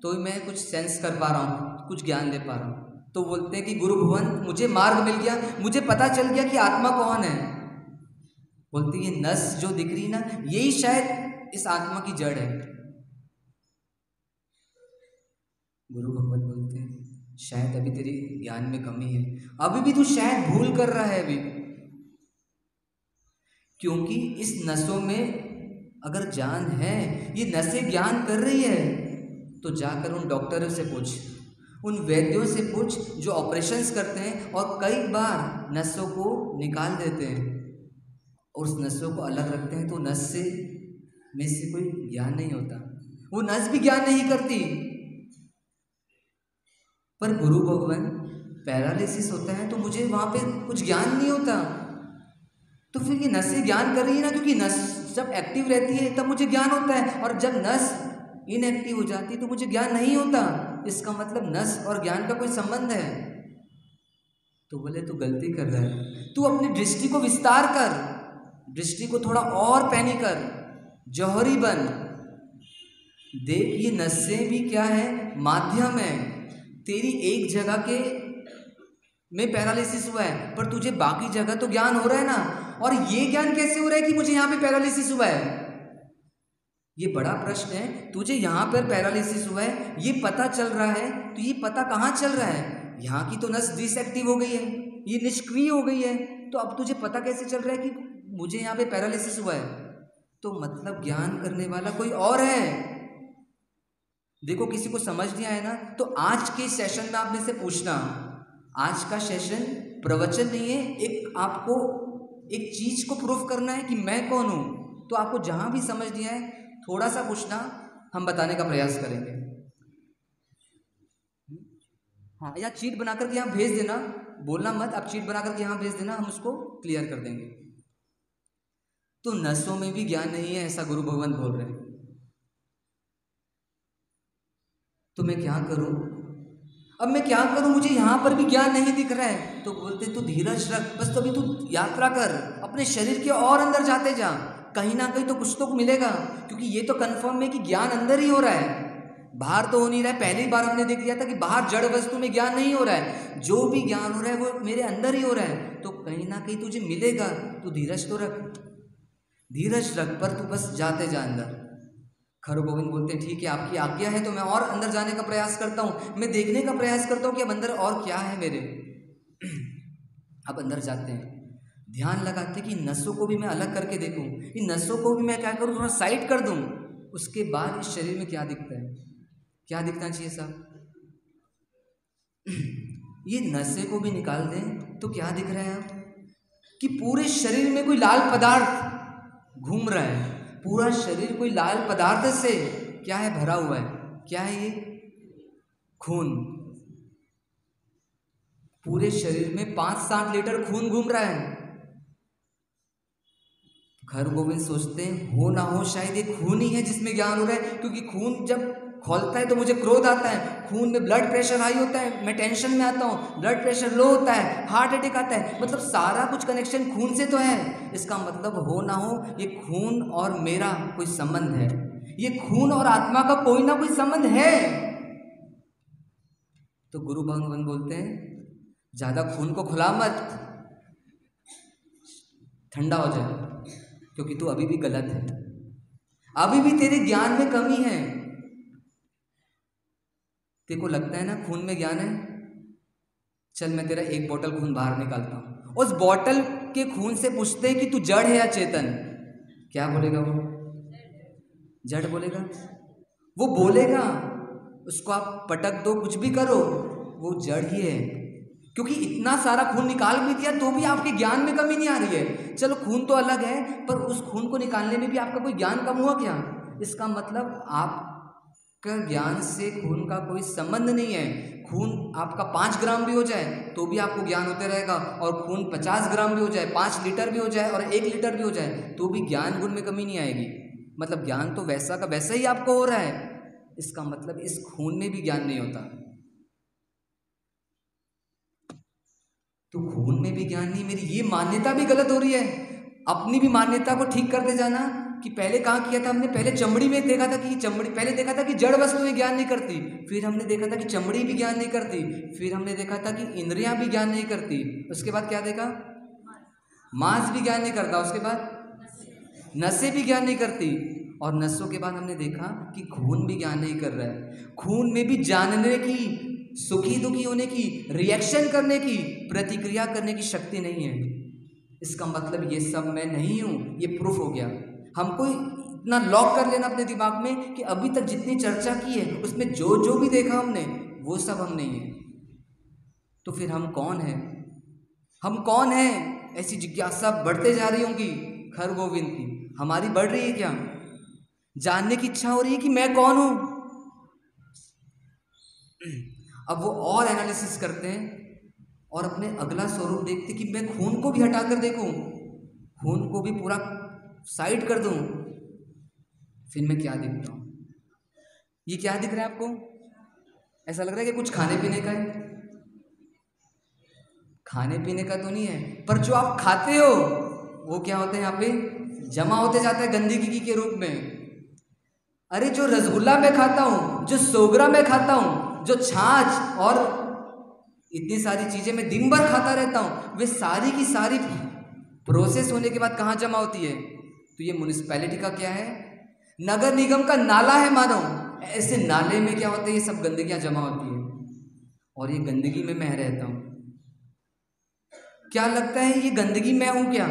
तो मैं कुछ सेंस कर पा रहा हूँ, कुछ ज्ञान ले पा रहा हूँ। तो बोलते हैं कि गुरु भगवान, मुझे मार्ग मिल गया, मुझे पता चल गया कि आत्मा कौन है। बोलते ये नस जो दिख रही ना, यही शायद इस आत्मा की जड़ है। गुरु भगवान बोलते हैं, शायद अभी तेरी ज्ञान में कमी है, अभी भी तू शायद भूल कर रहा है अभी, क्योंकि इस नसों में अगर जान है, ये नसें ज्ञान कर रही है, तो जाकर उन डॉक्टरों से पूछ, उन वैद्यों से पूछ जो ऑपरेशंस करते हैं और कई बार नसों को निकाल देते हैं और उस नसों को अलग रखते हैं, तो नस से में से कोई ज्ञान नहीं होता, वो नस भी ज्ञान नहीं करती। पर गुरु भगवान, पैरालिसिस होता है तो मुझे वहाँ पे कुछ ज्ञान नहीं होता, तो फिर ये नसें ज्ञान कर रही है ना, क्योंकि नस जब एक्टिव रहती है तब मुझे ज्ञान होता है, और जब नस इनएक्टिव हो जाती है तो मुझे ज्ञान नहीं होता। इसका मतलब नस और ज्ञान का कोई संबंध है। तो बोले तू गलती कर रहा है, तू अपनी दृष्टि को विस्तार कर, दृष्टि को थोड़ा और पैनी कर, जौहरी बन, देख ये नसें भी क्या है, माध्यम है। तेरी एक जगह के में पैरालिसिस हुआ है, पर तुझे बाकी जगह तो ज्ञान हो रहा है ना, और ये ज्ञान कैसे हो रहा है कि मुझे यहाँ पे पैरालिसिस हुआ है? ये बड़ा प्रश्न है। तुझे यहाँ पर पैरालिसिस हुआ है ये पता चल रहा है, तो ये पता कहाँ चल रहा है? यहाँ की तो नस डिसएक्टिव हो गई है, ये निष्क्रिय हो गई है, तो अब तुझे पता कैसे चल रहा है कि मुझे यहाँ पे पैरालिसिस हुआ है? तो मतलब ज्ञान करने वाला कोई और है। देखो, किसी को समझ नहीं आया ना, तो आज के सेशन में आपने से पूछना, आज का सेशन प्रवचन नहीं है, एक आपको एक चीज को प्रूफ करना है कि मैं कौन हूं। तो आपको जहां भी समझ नहीं आए थोड़ा सा पूछना, हम बताने का प्रयास करेंगे। हाँ, या चीट बना करके यहाँ भेज देना, बोलना मत, आप चीट बना करके यहाँ भेज देना, हम उसको क्लियर कर देंगे। तो नसों में भी ज्ञान नहीं है, ऐसा गुरु भगवान बोल रहे हैं। तो मैं क्या करूं? अब मैं क्या करूं, मुझे यहाँ पर भी ज्ञान नहीं दिख रहा है। तो बोलते तू धीरज रख, बस तो अभी तू यात्रा कर, अपने शरीर के और अंदर जाते जा, कहीं ना कहीं तो कुछ तो मिलेगा। क्योंकि ये तो कंफर्म है कि ज्ञान अंदर ही हो रहा है, बाहर तो हो नहीं रहा है। पहली बार हमने देख लिया था कि बाहर जड़ वस्तु में ज्ञान नहीं हो रहा है, जो भी ज्ञान हो रहा है वो मेरे अंदर ही हो रहा है। तो कहीं ना कहीं तुझे मिलेगा, तू धीरज तो रख, धीरज रख, पर तू बस जाते जा अंदर। खर गोविंद बोलते हैं ठीक है, आपकी आज्ञा है तो मैं और अंदर जाने का प्रयास करता हूँ, मैं देखने का प्रयास करता हूँ कि अब अंदर और क्या है मेरे। अब अंदर जाते हैं, ध्यान लगाते कि नसों को भी मैं अलग करके देखूं, इन नसों को भी मैं क्या करूं, थोड़ा साइड कर दूं। उसके बाद इस शरीर में क्या दिखता है, क्या दिखना चाहिए साहब, ये नसें को भी निकाल दें तो क्या दिख रहा है आप, कि पूरे शरीर में कोई लाल पदार्थ घूम रहा है, पूरा शरीर कोई लाल पदार्थ से क्या है, भरा हुआ है। क्या है ये, खून। पूरे शरीर में 5-7 लीटर खून घूम रहा है। खर गोविंद सोचते हैं हो ना हो शायद ये खून ही है जिसमें ज्ञान हो रहा है, क्योंकि खून जब खोलता है तो मुझे क्रोध आता है, खून में ब्लड प्रेशर हाई होता है, मैं टेंशन में आता हूँ, ब्लड प्रेशर लो होता है, हार्ट अटैक आता है, मतलब सारा कुछ कनेक्शन खून से तो है। इसका मतलब हो ना हो ये खून और मेरा कोई संबंध है, ये खून और आत्मा का कोई ना कोई संबंध है। तो गुरु भगवान बोलते हैं ज्यादा खून को खुला मत, ठंडा हो जाए, क्योंकि तू अभी भी गलत है, अभी भी तेरे ज्ञान में कमी है। तेरे को लगता है ना खून में ज्ञान है, चल मैं तेरा एक बोतल खून बाहर निकालता हूं। उस बोतल के खून से पूछते हैं कि तू जड़ है या चेतन, क्या बोलेगा वो, जड़ बोलेगा, वो बोलेगा। उसको आप पटक दो, कुछ भी करो, वो जड़ ही है। क्योंकि इतना सारा खून निकाल भी दिया तो भी आपके ज्ञान में कमी नहीं आ रही है। चलो खून तो अलग है, पर उस खून को निकालने में भी आपका कोई ज्ञान कम हुआ क्या। इसका मतलब आपका ज्ञान से खून का कोई संबंध नहीं है। खून आपका 5 ग्राम भी हो जाए तो भी आपको ज्ञान होते रहेगा, और खून 50 ग्राम भी हो जाए, 5 लीटर भी हो जाए और 1 लीटर भी हो जाए तो भी ज्ञान गुण में कमी नहीं आएगी। मतलब ज्ञान तो वैसा का वैसा ही आपको हो रहा है। इसका मतलब इस खून में भी ज्ञान नहीं होता। तो खून में भी ज्ञान नहीं, मेरी ये मान्यता भी गलत हो रही है। अपनी भी मान्यता को ठीक करते जाना कि पहले कहाँ किया था हमने, पहले चमड़ी में देखा था कि चमड़ी, पहले देखा था कि जड़ वस्तुएं ज्ञान नहीं करती, फिर हमने देखा था कि चमड़ी भी ज्ञान नहीं करती, फिर हमने देखा था कि इंद्रियां भी ज्ञान नहीं करती, उसके बाद क्या देखा, मांस भी ज्ञान नहीं करता, उसके बाद नसें भी ज्ञान नहीं करती, और नसों के बाद हमने देखा कि खून भी ज्ञान नहीं कर रहा है। खून में भी जानने की, सुखी दुखी होने की, रिएक्शन करने की, प्रतिक्रिया करने की शक्ति नहीं है। इसका मतलब ये सब मैं नहीं हूं, ये प्रूफ हो गया। हमको इतना लॉक कर लेना अपने दिमाग में कि अभी तक जितनी चर्चा की है उसमें जो जो भी देखा हमने वो सब हम नहीं है। तो फिर हम कौन हैं, हम कौन हैं? ऐसी जिज्ञासा बढ़ते जा रही होंगी खर गोविंद की, हमारी बढ़ रही है क्या? जानने की इच्छा हो रही है कि मैं कौन हूं। अब वो और एनालिसिस करते हैं और अपने अगला स्वरूप देखते कि मैं खून को भी हटाकर देखूं, खून को भी पूरा साइड कर दूं, फिर मैं क्या दिखता हूं। ये क्या दिख रहा है आपको? ऐसा लग रहा है कि कुछ खाने पीने का है। खाने पीने का तो नहीं है, पर जो आप खाते हो वो क्या होते हैं, यहाँ पे जमा होते जाता है गंदगी के रूप में। अरे जो रसगुल्ला मैं खाता हूँ, जो सोगरा मैं खाता हूँ, जो छाछ और इतनी सारी चीजें मैं दिन भर खाता रहता हूँ, वे सारी की सारी प्रोसेस होने के बाद कहाँ जमा होती है? तो ये म्युनिसिपैलिटी का क्या है, नगर निगम का नाला है मानो। ऐसे नाले में क्या होता है, ये सब गंदगियां जमा होती है और ये गंदगी में मैं रहता हूँ। क्या लगता है ये गंदगी मैं हूं क्या?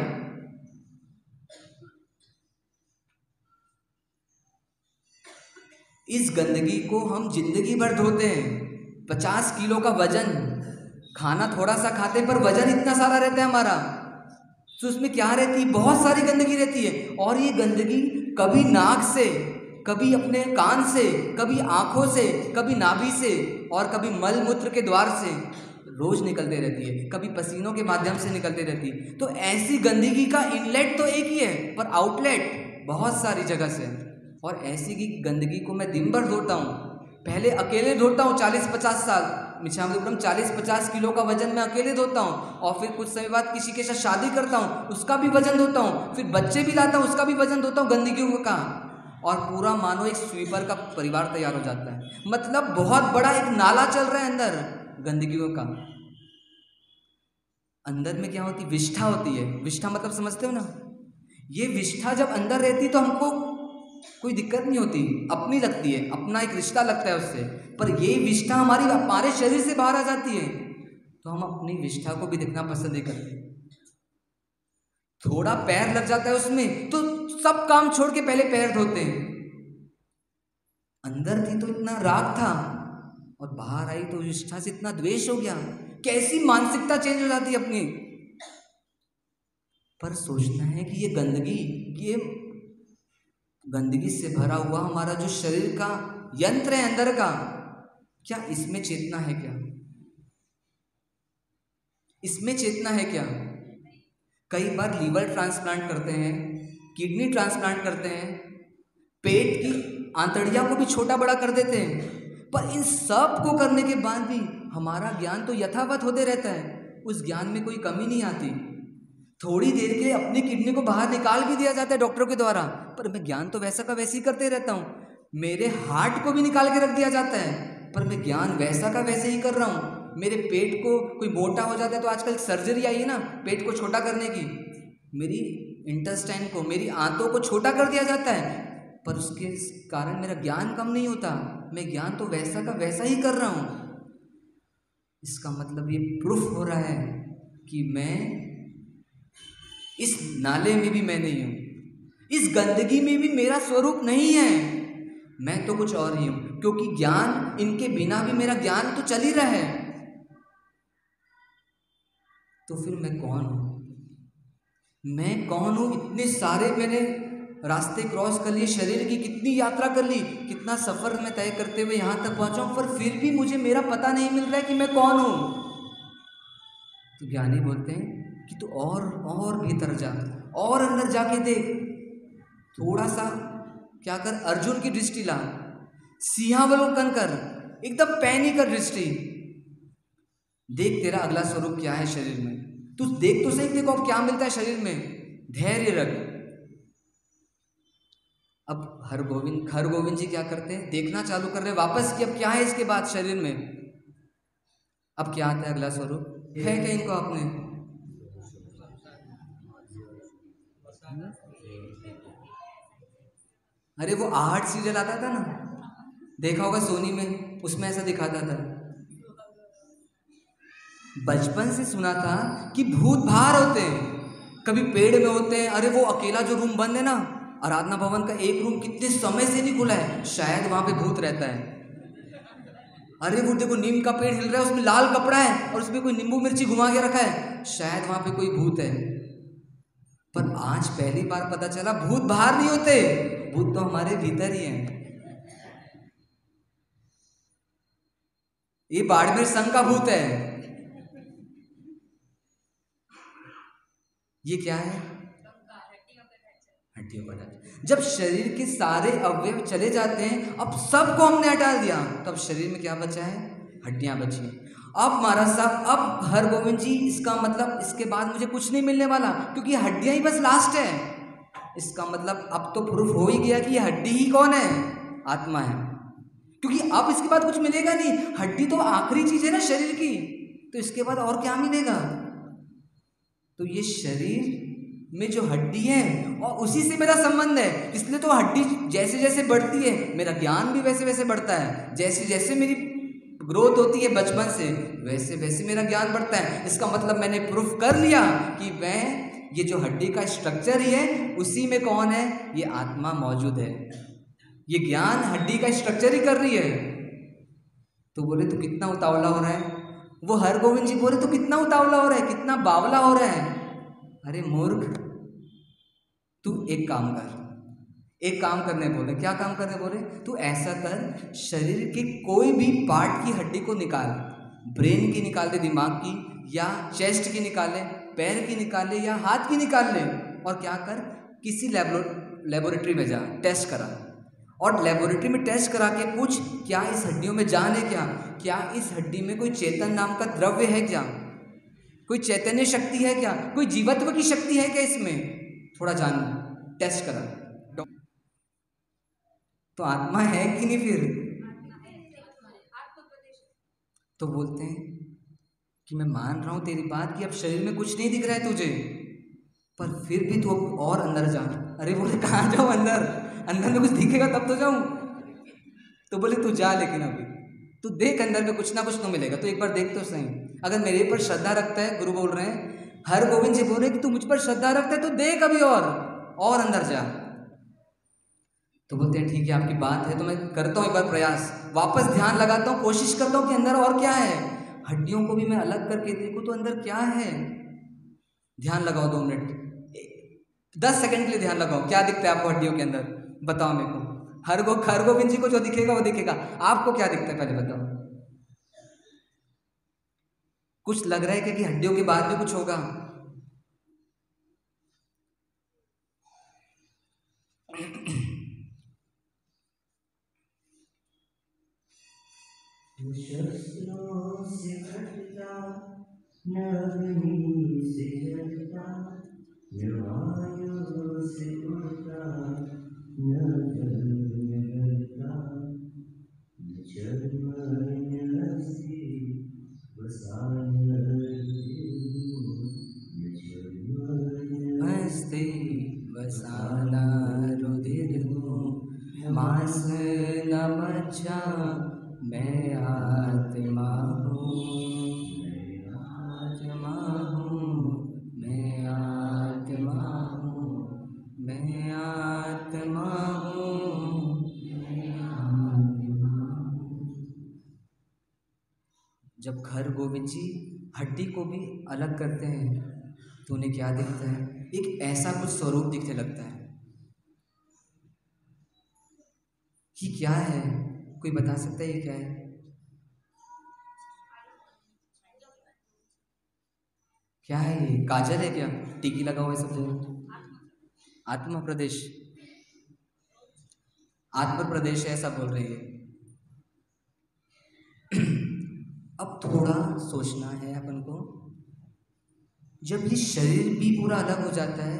इस गंदगी को हम जिंदगी भर धोते हैं। 50 किलो का वजन, खाना थोड़ा सा खाते पर वजन इतना सारा रहता है हमारा, तो उसमें क्या रहती है, बहुत सारी गंदगी रहती है। और ये गंदगी कभी नाक से, कभी अपने कान से, कभी आंखों से, कभी नाभि से और कभी मल मूत्र के द्वार से रोज निकलते रहती है, कभी पसीनों के माध्यम से निकलते रहती है। तो ऐसी गंदगी का इनलेट तो एक ही है, पर आउटलेट बहुत सारी जगह से। और ऐसी की गंदगी को मैं दिन भर धोता हूँ, पहले अकेले ढोता हूँ 40-50 साल, मिच्छामि 40-50 किलो का वजन मैं अकेले धोता हूँ, और फिर कुछ समय बाद किसी के साथ शादी करता हूँ, उसका भी वजन धोता हूँ, फिर बच्चे भी लाता हूँ, उसका भी वजन धोता हूँ गंदगी का, और पूरा मानो एक स्वीपर का परिवार तैयार हो जाता है। मतलब बहुत बड़ा एक नाला चल रहा है अंदर गंदगियों का। अंदर में क्या होती है? विष्ठा होती है। विष्ठा मतलब समझते हो ना? ये विष्ठा जब अंदर रहती तो हमको कोई दिक्कत नहीं होती, अपनी लगती है, अपना एक रिश्ता लगता है उससे। पर ये विष्ठा हमारे शरीर से बाहर आ जाती है तो हम अपनी विष्ठा को भी देखना पसंद नहीं करते। थोड़ा पैर लग जाता है उसमें तो सब काम छोड़ के पहले पैर धोते हैं। अंदर थी तो इतना राग था, और बाहर आई तो विष्ठा से इतना द्वेष हो गया। कैसी मानसिकता चेंज हो जाती है अपनी। पर सोचना है कि ये गंदगी से भरा हुआ हमारा जो शरीर का यंत्र है अंदर का, क्या इसमें चेतना है? क्या इसमें चेतना है? क्या कई बार लीवर ट्रांसप्लांट करते हैं, किडनी ट्रांसप्लांट करते हैं, पेट की आंतड़ियां को भी छोटा बड़ा कर देते हैं, पर इन सब को करने के बाद भी हमारा ज्ञान तो यथावत होते रहता है, उस ज्ञान में कोई कमी नहीं आती। थोड़ी देर के लिए अपनी किडनी को बाहर निकाल भी दिया जाता है डॉक्टरों के द्वारा, पर मैं ज्ञान तो वैसा का वैसे ही करते रहता हूँ। मेरे हार्ट को भी निकाल के रख दिया जाता है, पर मैं ज्ञान वैसा का वैसे ही कर रहा हूँ। मेरे पेट को कोई मोटा हो जाता है तो आजकल सर्जरी आई है ना पेट को छोटा करने की, मेरी इंटेस्टाइन को, मेरी आंतों को छोटा कर दिया जाता है, पर उसके कारण मेरा ज्ञान कम नहीं होता, मैं ज्ञान तो वैसा का वैसा ही कर रहा हूँ। इसका मतलब ये प्रूफ हो रहा है कि मैं इस नाले में भी मैं नहीं हूँ, इस गंदगी में भी मेरा स्वरूप नहीं है, मैं तो कुछ और ही हूँ। क्योंकि ज्ञान, इनके बिना भी मेरा ज्ञान तो चल ही रहा है, तो फिर मैं कौन हूँ? मैं कौन हूँ? इतने सारे मैंने रास्ते क्रॉस कर लिए, शरीर की कितनी यात्रा कर ली, कितना सफ़र मैं तय करते हुए यहाँ तक पहुँचा हूँ, पर फिर भी मुझे मेरा पता नहीं मिल रहा है कि मैं कौन हूँ। तो ज्ञानी बोलते हैं कि तू और भीतर जा, और अंदर जाके देख, थोड़ा सा क्या कर, अर्जुन की दृष्टि ला, सिंहावलोकन कर, एकदम पैनी कर दृष्टि, देख तेरा अगला स्वरूप क्या है शरीर में। तू देख तो सही, देखो अब क्या मिलता है शरीर में, धैर्य रख। अब हरगोविंद जी क्या करते हैं, देखना चालू कर रहे हैं वापस कि अब क्या है इसके बाद शरीर में, अब क्या आता है अगला स्वरूप है क्या इनको आपने? अरे वो आहट सीरियल आता था ना, देखा होगा सोनी में, उसमें ऐसा दिखाता था। बचपन से सुना था कि भूत बाहर होते हैं, कभी पेड़ में होते हैं। अरे वो अकेला जो रूम बंद है ना, आराधना भवन का एक रूम कितने समय से नहीं खुला है, शायद वहां पे भूत रहता है। अरे वो देखो नीम का पेड़ हिल रहा है, उसमें लाल कपड़ा है और उसमें कोई नींबू मिर्ची घुमा के रखा है, शायद वहां पे कोई भूत है। पर आज पहली बार पता चला भूत बाहर नहीं होते, भूत तो हमारे भीतर ही है। ये बाड़मेर संघ का भूत है। ये क्या है? हड्डियों का ढांचा। जब शरीर के सारे अवयव चले जाते हैं, अब सबको हमने हटा दिया, तब शरीर में क्या बचा है? हड्डियां बची हैं। अब महाराज साहब, अब हरगोविंद जी, इसका मतलब इसके बाद मुझे कुछ नहीं मिलने वाला, क्योंकि हड्डियां ही बस लास्ट है। इसका मतलब अब तो प्रूफ हो ही गया कि ये हड्डी ही कौन है? आत्मा है। क्योंकि अब इसके बाद कुछ मिलेगा नहीं, हड्डी तो आखिरी चीज है ना शरीर की, तो इसके बाद और क्या मिलेगा? तो ये शरीर में जो हड्डी है और उसी से मेरा संबंध है, इसलिए तो हड्डी जैसे जैसे बढ़ती है मेरा ज्ञान भी वैसे वैसे बढ़ता है, जैसे जैसे मेरी ग्रोथ होती है बचपन से वैसे वैसे मेरा ज्ञान बढ़ता है। इसका मतलब मैंने प्रूफ कर लिया कि मैं, ये जो हड्डी का स्ट्रक्चर ही है उसी में कौन है? ये आत्मा मौजूद है। ये ज्ञान हड्डी का स्ट्रक्चर ही कर रही है। तो बोले तो कितना उतावला हो रहा है? वो हरगोविंद जी बोले तो कितना उतावला हो रहा है, कितना बावला हो रहा है? अरे मूर्ख, तू एक काम कर, एक काम करने बोले। क्या काम करने बोले? तू ऐसा कर, शरीर के कोई भी पार्ट की हड्डी को निकाल, ब्रेन की निकाल दे, दिमाग की, या चेस्ट की निकाल ले, पैर की निकाल ले, या हाथ की निकाल ले, और क्या कर, किसी लेबोरेटरी में जा, टेस्ट करा, और लेबोरेटरी में टेस्ट करा के पूछ, क्या इस हड्डियों में जान है क्या, क्या इस हड्डी में कोई चेतन नाम का द्रव्य है क्या, कोई चैतन्य शक्ति है क्या, कोई जीवत्व की शक्ति है क्या इसमें, थोड़ा जान, टेस्ट करा। तो आत्मा है कि नहीं फिर? तो बोलते हैं कि मैं मान रहा हूं तेरी बात कि अब शरीर में कुछ नहीं दिख रहा है तुझे, पर फिर भी तू अब और अंदर जा। अरे बोले कहाँ जाऊं अंदर, अंदर में कुछ दिखेगा तब तो जाऊं। तो बोले तू जा, लेकिन अभी तू देख अंदर में कुछ ना कुछ तो मिलेगा, तो एक बार देख तो सही। अगर मेरे पर श्रद्धा रखता है, गुरु बोल रहे हैं, हर गोविंद जी बोल रहे हैं कि तू मुझ पर श्रद्धा रखता है तो देख अभी और अंदर जा। तो बोलते हैं ठीक है आपकी बात है, तो मैं करता हूँ एक बार प्रयास, वापस ध्यान लगाता हूँ, कोशिश करता हूँ कि अंदर और क्या है, हड्डियों को भी मैं अलग करके देखूँ तो अंदर क्या है। ध्यान लगाओ 2 मिनट, 10 सेकंड के लिए ध्यान लगाओ, क्या दिखता है आपको हड्डियों के अंदर, बताओ मेरे को। हर गोविंद जी को जो दिखेगा वो दिखेगा, आपको क्या दिखता है पहले बताओ। कुछ लग रहा है कि हड्डियों के बाद भी कुछ होगा? शस्त्रों से कटता न अग्नि से जलता न वायु से उड़ता न जल में गलता न चर्म न रस्सी वसान मस्ते वसाना रुधिर हूँ, मांस न मज्जा मैं आत्मा हूँ, मैं आत्मा हूँ, मैं आत्मा हूँ, मैं आत्मा हूँ, मैं आत्मा हूँ। जब खर गोविंद जी हड्डी को भी अलग करते हैं तो उन्हें क्या दिखता है? एक ऐसा कुछ स्वरूप दिखने लगता है कि क्या है, कोई बता सकता है ये क्या है? क्या है ये? काजल है क्या? टिकी लगा हुआ है सब जगह? आत्मा प्रदेश, आत्म प्रदेश है ऐसा बोल रही है। अब थोड़ा सोचना है अपन को, जब ये शरीर भी पूरा अलग हो जाता है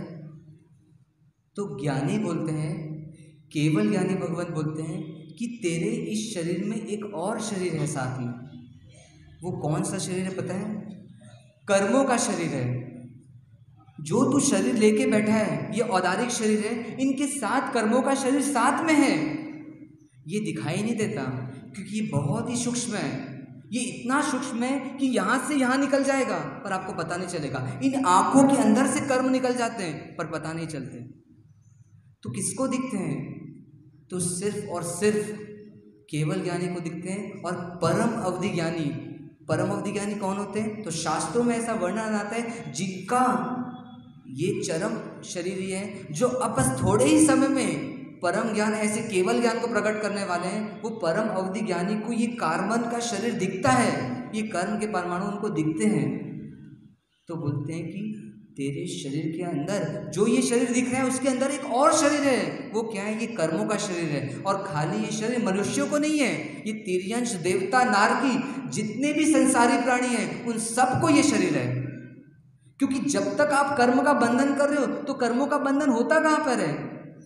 तो ज्ञानी बोलते हैं, केवल ज्ञानी भगवत बोलते हैं कि तेरे इस शरीर में एक और शरीर है साथ में। वो कौन सा शरीर है पता है? कर्मों का शरीर है। जो तू शरीर लेके बैठा है ये औदारिक शरीर है, इनके साथ कर्मों का शरीर साथ में है। ये दिखाई नहीं देता क्योंकि ये बहुत ही सूक्ष्म है, ये इतना सूक्ष्म है कि यहाँ से यहाँ निकल जाएगा पर आपको पता नहीं चलेगा। इन आंखों के अंदर से कर्म निकल जाते हैं पर पता नहीं चलते। तो किसको दिखते हैं? तो सिर्फ और सिर्फ केवल ज्ञानी को दिखते हैं। और परम अवधि ज्ञानी, परम अवधि ज्ञानी कौन होते हैं? तो शास्त्रों में ऐसा वर्णन आता है जिनका ये चरम शरीर ही है, जो अब बस थोड़े ही समय में परम ज्ञान, ऐसे केवल ज्ञान को प्रकट करने वाले हैं। वो परम अवधि ज्ञानी को ये कार्बन का शरीर दिखता है, ये कर्म के परमाणु उनको दिखते हैं। तो बोलते हैं कि तेरे शरीर के अंदर जो ये शरीर दिख रहा है उसके अंदर एक और शरीर है। वो क्या है? ये कर्मों का शरीर है। और खाली ये शरीर मनुष्यों को नहीं है, ये तिर्यंश, देवता, नारकी, जितने भी संसारी प्राणी हैं उन सबको ये शरीर है। क्योंकि जब तक आप कर्म का बंधन कर रहे हो तो कर्मों का बंधन होता कहाँ पर है?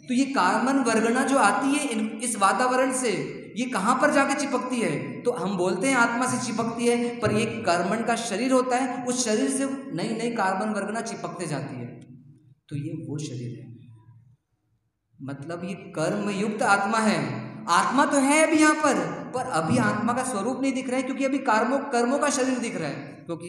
तो ये कार्बन वर्गना जो आती है इस वातावरण से, ये कहाँ पर जाके चिपकती है? तो हम बोलते हैं आत्मा से चिपकती है, पर ये कर्मण का शरीर होता है, उस शरीर से नई नई कार्बन वर्गना चिपकते जाती है। तो ये वो शरीर है, मतलब ये कर्म युक्त आत्मा है। आत्मा तो है अभी यहाँ पर अभी आत्मा का स्वरूप नहीं दिख रहा है क्योंकि अभी कर्मों का शरीर दिख रहा है। क्योंकि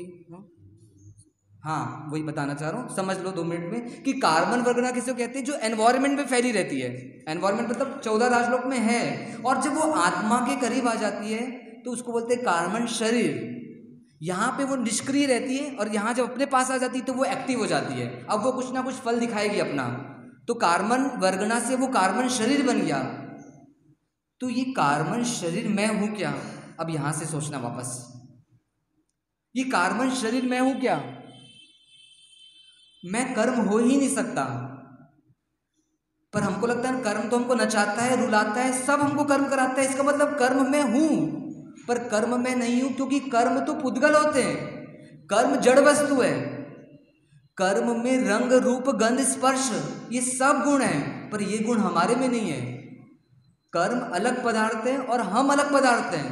हाँ, वही बताना चाह रहा हूँ, समझ लो 2 मिनट में कि कार्बन वर्गना किसे कहते हैं? जो एनवायरनमेंट में फैली रहती है। एनवायरनमेंट मतलब 14 राजलोक में है, और जब वो आत्मा के करीब आ जाती है तो उसको बोलते हैं कार्बन शरीर। यहाँ पे वो निष्क्रिय रहती है और यहाँ जब अपने पास आ जाती है तो वो एक्टिव हो जाती है। अब वो कुछ ना कुछ फल दिखाएगी अपना, तो कार्बन वर्गना से वो कार्बन शरीर बन गया। तो ये कार्बन शरीर मैं हूँ क्या? अब यहाँ से सोचना वापस, ये कार्बन शरीर मैं हूँ क्या? मैं कर्म हो ही नहीं सकता। पर हमको लगता है कर्म तो हमको नचाता है, रुलाता है, सब हमको कर्म कराता है, इसका मतलब कर्म में हूँ, पर कर्म में नहीं हूँ, क्योंकि कर्म तो पुद्गल होते हैं, कर्म जड़ वस्तु है। कर्म में रंग रूप गंध स्पर्श ये सब गुण हैं, पर ये गुण हमारे में नहीं है। कर्म अलग पदार्थ है और हम अलग पदार्थ हैं।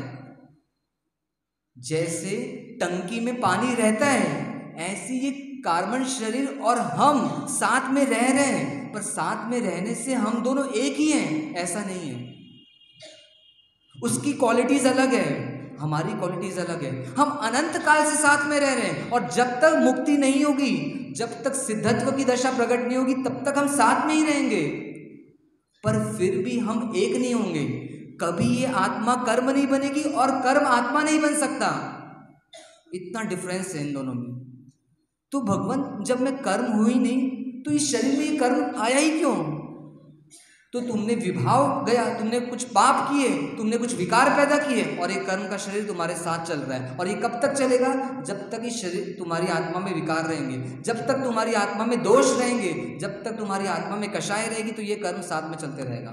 जैसे टंकी में पानी रहता है, ऐसी ये कार्बन शरीर और हम साथ में रह रहे हैं, पर साथ में रहने से हम दोनों एक ही हैं ऐसा नहीं है। उसकी क्वालिटीज अलग है, हमारी क्वालिटीज अलग है। हम अनंत काल से साथ में रह रहे हैं, और जब तक मुक्ति नहीं होगी, जब तक सिद्धत्व की दशा प्रकट नहीं होगी, तब तक हम साथ में ही रहेंगे, पर फिर भी हम एक नहीं होंगे। कभी ये आत्मा कर्म नहीं बनेगी और कर्म आत्मा नहीं बन सकता, इतना डिफरेंस है इन दोनों में। तो भगवान, जब मैं कर्म हुई नहीं तो इस शरीर में ये कर्म आया ही क्यों? तो तुमने विभाव गया, तुमने कुछ पाप किए, तुमने कुछ विकार पैदा किए, और ये कर्म का शरीर तुम्हारे साथ चल रहा है। और ये कब तक चलेगा? जब तक ये शरीर तुम्हारी आत्मा में विकार रहेंगे, जब तक तुम्हारी आत्मा में दोष रहेंगे, जब तक तुम्हारी आत्मा में कषाय रहेगी, तो ये कर्म साथ में चलते रहेगा।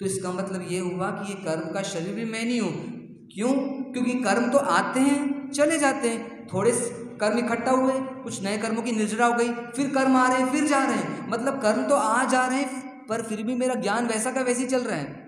तो इसका मतलब ये हुआ कि ये कर्म का शरीर भी मैं नहीं हूँ। क्यों? क्योंकि कर्म तो आते हैं चले जाते हैं, थोड़े कर्म इकट्ठा हुए, कुछ नए कर्मों की निर्जरा हो गई, फिर कर्म आ रहे हैं, फिर जा रहे हैं। मतलब कर्म तो आ जा रहे हैं, पर फिर भी मेरा ज्ञान वैसा का वैसे ही चल रहा है।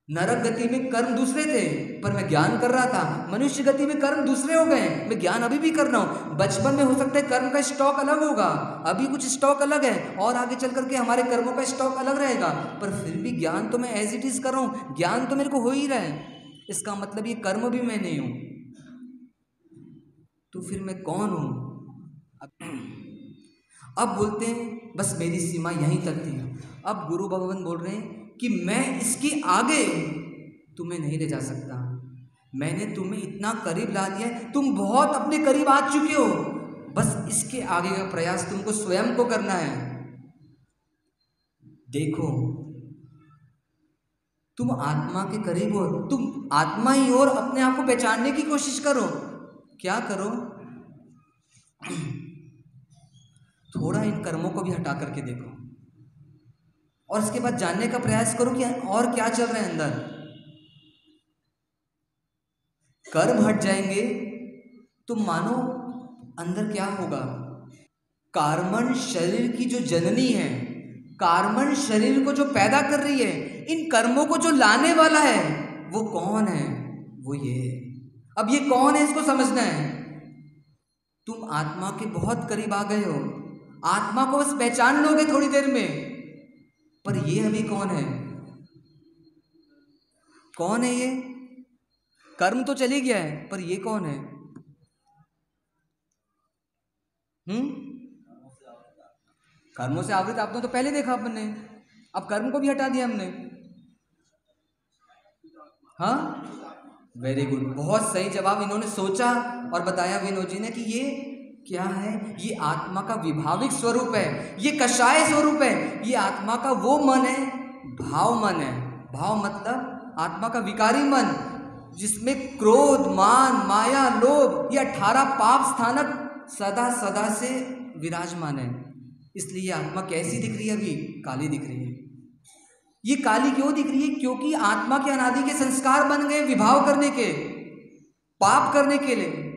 नरक गति में कर्म दूसरे थे, पर मैं ज्ञान कर रहा था। मनुष्य गति में कर्म दूसरे हो गए, मैं ज्ञान अभी भी कर रहा हूँ। बचपन में हो सकता है कर्म का स्टॉक अलग होगा, अभी कुछ स्टॉक अलग है, और आगे चल करके हमारे कर्मों का स्टॉक अलग रहेगा, पर फिर भी ज्ञान तो मैं एज इट इज कर रहा हूँ, ज्ञान तो मेरे को हो ही रहा है। इसका मतलब ये कर्म भी मैं नहीं हूँ। तो फिर मैं कौन हूँ? अब बोलते हैं बस मेरी सीमा यहीं तक थी। अब गुरु भगवान बोल रहे हैं कि मैं इसके आगे तुम्हें नहीं ले जा सकता। मैंने तुम्हें इतना करीब ला दिया है, तुम बहुत अपने करीब आ चुके हो, बस इसके आगे का प्रयास तुमको स्वयं को करना है। देखो, तुम आत्मा के करीब हो, तुम आत्मा ही हो, और अपने आप को पहचानने की कोशिश करो। क्या करो? थोड़ा इन कर्मों को भी हटा करके देखो, और इसके बाद जानने का प्रयास करो कि और क्या चल रहा है अंदर। कर्म हट जाएंगे तो मानो अंदर क्या होगा। कार्बन शरीर की जो जननी है, कार्बन शरीर को जो पैदा कर रही है, इन कर्मों को जो लाने वाला है, वो कौन है? वो ये है। अब ये कौन है, इसको समझना है। तुम आत्मा के बहुत करीब आ गए हो, आत्मा को बस पहचान लोगे थोड़ी देर में, पर ये अभी कौन है? कौन है ये? कर्म तो चली गया है, पर ये कौन है? कर्मों से आवृत आपने तो पहले देखा अपने, अब कर्म को भी हटा दिया हमने। हाँ, वेरी गुड, बहुत सही जवाब इन्होंने सोचा और बताया विनोद जी ने कि ये क्या है। ये आत्मा का विभाविक स्वरूप है, ये कषाय स्वरूप है, ये आत्मा का वो मन है, भाव मन है। भाव मतलब आत्मा का विकारी मन, जिसमें क्रोध, मान, माया, लोभ, ये 18 पाप स्थानक सदा सदा से विराजमान है। इसलिए ये आत्मा कैसी दिख रही है? अभी काली दिख रही है। ये काली क्यों दिख रही है? क्योंकि आत्मा के अनादि के संस्कार बन गए विभाव करने के, पाप करने के लिए,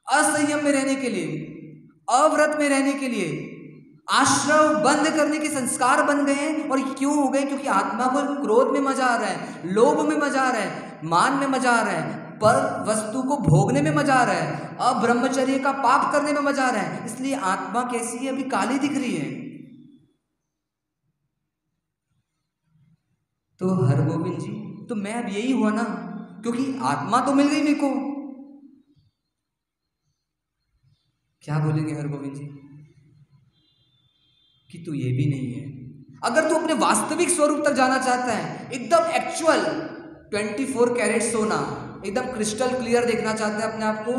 असंयम में रहने के लिए, अव्रत में रहने के लिए, आश्रव बंद करने के संस्कार बन गए हैं। और क्यों हो गए? क्योंकि आत्मा को क्रोध में मजा आ रहा है, लोभ में मजा आ रहा है, मान में मजा आ रहा है, पर वस्तु को भोगने में मजा आ रहा है, अब ब्रह्मचर्य का पाप करने में मजा आ रहा है। इसलिए आत्मा कैसी है? अभी काली दिख रही है। तो हरगोविंद जी, तो मैं अब यही हुआ ना, क्योंकि आत्मा तो मिल गई मेरे को। क्या बोलेंगे हरगोविंद जी? कि तू ये भी नहीं है। अगर तू अपने वास्तविक स्वरूप तक जाना चाहता है, एकदम एक्चुअल 24 कैरेट सोना, एकदम क्रिस्टल क्लियर देखना चाहता है अपने आप को,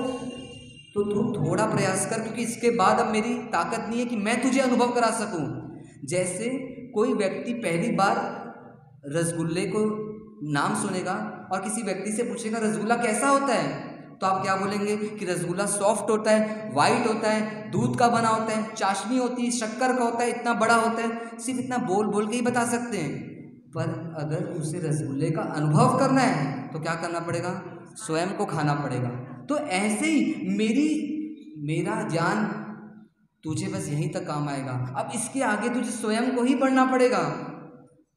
तो तू थोड़ा प्रयास कर, क्योंकि इसके बाद अब मेरी ताकत नहीं है कि मैं तुझे अनुभव करा सकूं। जैसे कोई व्यक्ति पहली बार रसगुल्ले को नाम सुनेगा और किसी व्यक्ति से पूछेगा रसगुल्ला कैसा होता है, तो आप क्या बोलेंगे कि रसगुल्ला सॉफ्ट होता है, वाइट होता है, दूध का बना होता है, चाशनी होती है, शक्कर का होता है, इतना बड़ा होता है। सिर्फ इतना बोल बोल के ही बता सकते हैं। पर अगर उसे रसगुल्ले का अनुभव करना है तो क्या करना पड़ेगा? स्वयं को खाना पड़ेगा। तो ऐसे ही मेरा ज्ञान तुझे बस यहीं तक काम आएगा। अब इसके आगे तुझे स्वयं को ही बढ़ना पड़ेगा।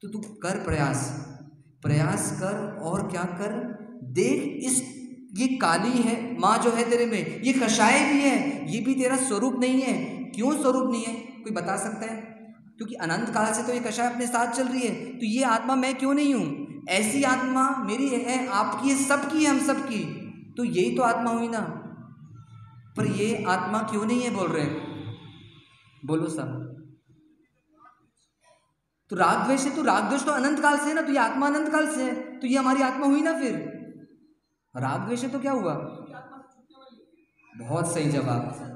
तो तू कर प्रयास कर और क्या कर, देख ये काली है माँ जो है तेरे में, ये कषाय भी है, ये भी तेरा स्वरूप नहीं है। क्यों स्वरूप नहीं है? कोई बता सकता है? क्योंकि अनंत काल से तो ये कषाय अपने साथ चल रही है, तो ये आत्मा मैं क्यों नहीं हूँ? ऐसी आत्मा मेरी है, आपकी है, सबकी है, हम सबकी। तो यही तो आत्मा हुई ना। पर ये आत्मा क्यों नहीं है बोल रहे हैं? बोलो सब। तो राग द्वेष है, तो राग द्वेष तो अनंत काल से है ना, तो ये आत्मा अनंत काल से है, तो ये हमारी आत्मा हुई ना। फिर राग द्वेष है तो क्या हुआ? बहुत सही जवाब।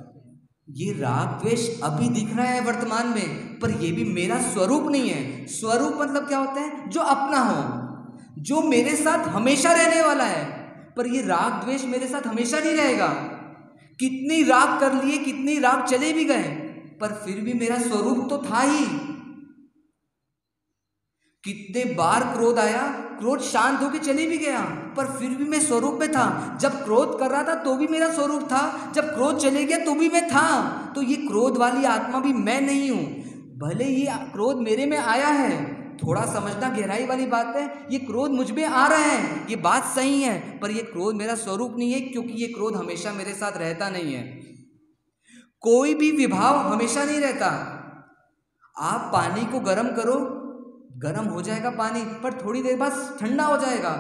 ये राग द्वेष अभी दिख रहा है वर्तमान में, पर ये भी मेरा स्वरूप नहीं है। स्वरूप मतलब क्या होता है? जो अपना हो, जो मेरे साथ हमेशा रहने वाला है। पर ये राग द्वेष मेरे साथ हमेशा नहीं रहेगा। कितनी राग कर लिए, कितनी राग चले भी गए, पर फिर भी मेरा स्वरूप तो था ही। कितने बार क्रोध आया, क्रोध शांत होकर चले भी गया, पर फिर भी मैं स्वरूप में था। जब क्रोध कर रहा था तो भी मेरा स्वरूप था, जब क्रोध चले गया तो भी मैं था। तो ये क्रोध वाली आत्मा भी मैं नहीं हूं। भले ये क्रोध मेरे में आया है, थोड़ा समझना गहराई वाली बात है, ये क्रोध मुझ में आ रहा है, ये बात सही है, पर ये क्रोध मेरा स्वरूप नहीं है, क्योंकि ये क्रोध हमेशा मेरे साथ रहता नहीं है। कोई भी विभाव हमेशा नहीं रहता। आप पानी को गर्म करो, गर्म हो जाएगा पानी, पर थोड़ी देर बाद ठंडा हो जाएगा।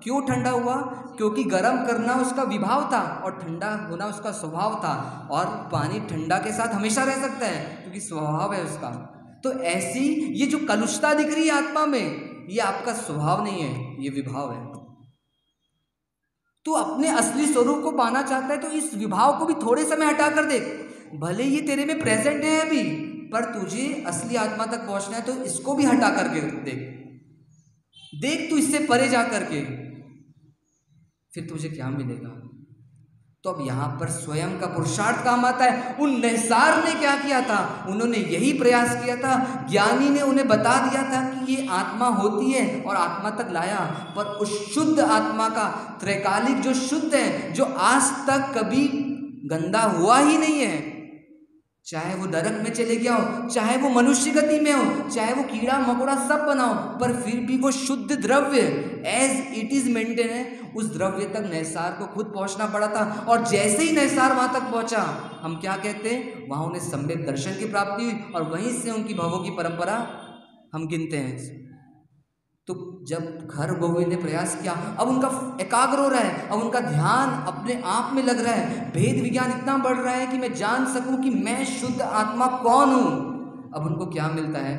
क्यों ठंडा हुआ? क्योंकि गर्म करना उसका विभाव था और ठंडा होना उसका स्वभाव था। और पानी ठंडा के साथ हमेशा रह सकता है क्योंकि स्वभाव है उसका। तो ऐसी ये जो कलुषता दिख रही है आत्मा में, ये आपका स्वभाव नहीं है, ये विभाव है। तो अपने असली स्वरूप को पाना चाहता है तो इस विभाव को भी थोड़े समय हटा कर देख। भले ये तेरे में प्रेजेंट है अभी, पर तुझे असली आत्मा तक पहुंचना है तो इसको भी हटा करके देख तू इससे परे जा करके, फिर तुझे क्या मिलेगा। तो अब यहां पर स्वयं का पुरुषार्थ काम आता है। उन निसार ने क्या किया था? उन्होंने यही प्रयास किया था। ज्ञानी ने उन्हें बता दिया था कि ये आत्मा होती है और आत्मा तक लाया, पर उस शुद्ध आत्मा का, त्रैकालिक जो शुद्ध है, जो आज तक कभी गंदा हुआ ही नहीं है, चाहे वो नरक में चले गया हो, चाहे वो मनुष्य गति में हो, चाहे वो कीड़ा मकोड़ा सब बना हो, पर फिर भी वो शुद्ध द्रव्य एज इट इज मेंटेन है। उस द्रव्य तक नैसार को खुद पहुंचना पड़ा था। और जैसे ही नैसार वहां तक पहुंचा, हम क्या कहते हैं? वहां उन्हें सम्यक दर्शन की प्राप्ति हुई और वहीं से उनकी भवों की परंपरा हम गिनते हैं। तो जब घर गोविंद ने प्रयास किया, अब उनका एकाग्र हो रहा है, अब उनका ध्यान अपने आप में लग रहा है, भेद विज्ञान इतना बढ़ रहा है कि मैं जान सकूं कि मैं शुद्ध आत्मा कौन हूं। अब उनको क्या मिलता है?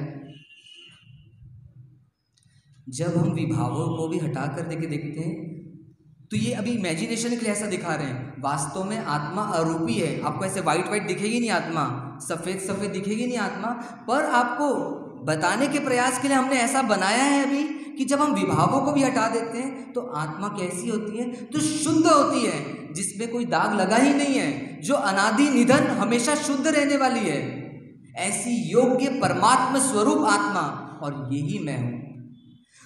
जब हम विभावों को भी हटा कर देखते हैं, तो ये अभी इमेजिनेशन के लिए ऐसा दिखा रहे हैं, वास्तव में आत्मा अरूपी है। आपको ऐसे वाइट वाइट दिखेगी नहीं आत्मा, सफ़ेद सफ़ेद दिखेगी नहीं आत्मा, पर आपको बताने के प्रयास के लिए हमने ऐसा बनाया है अभी कि जब हम विभावों को भी हटा देते हैं तो आत्मा कैसी होती है? तो शुद्ध होती है, जिसमें कोई दाग लगा ही नहीं है, जो अनादि निधन हमेशा शुद्ध रहने वाली है। ऐसी योग्य परमात्मा स्वरूप आत्मा, और यही मैं हूं।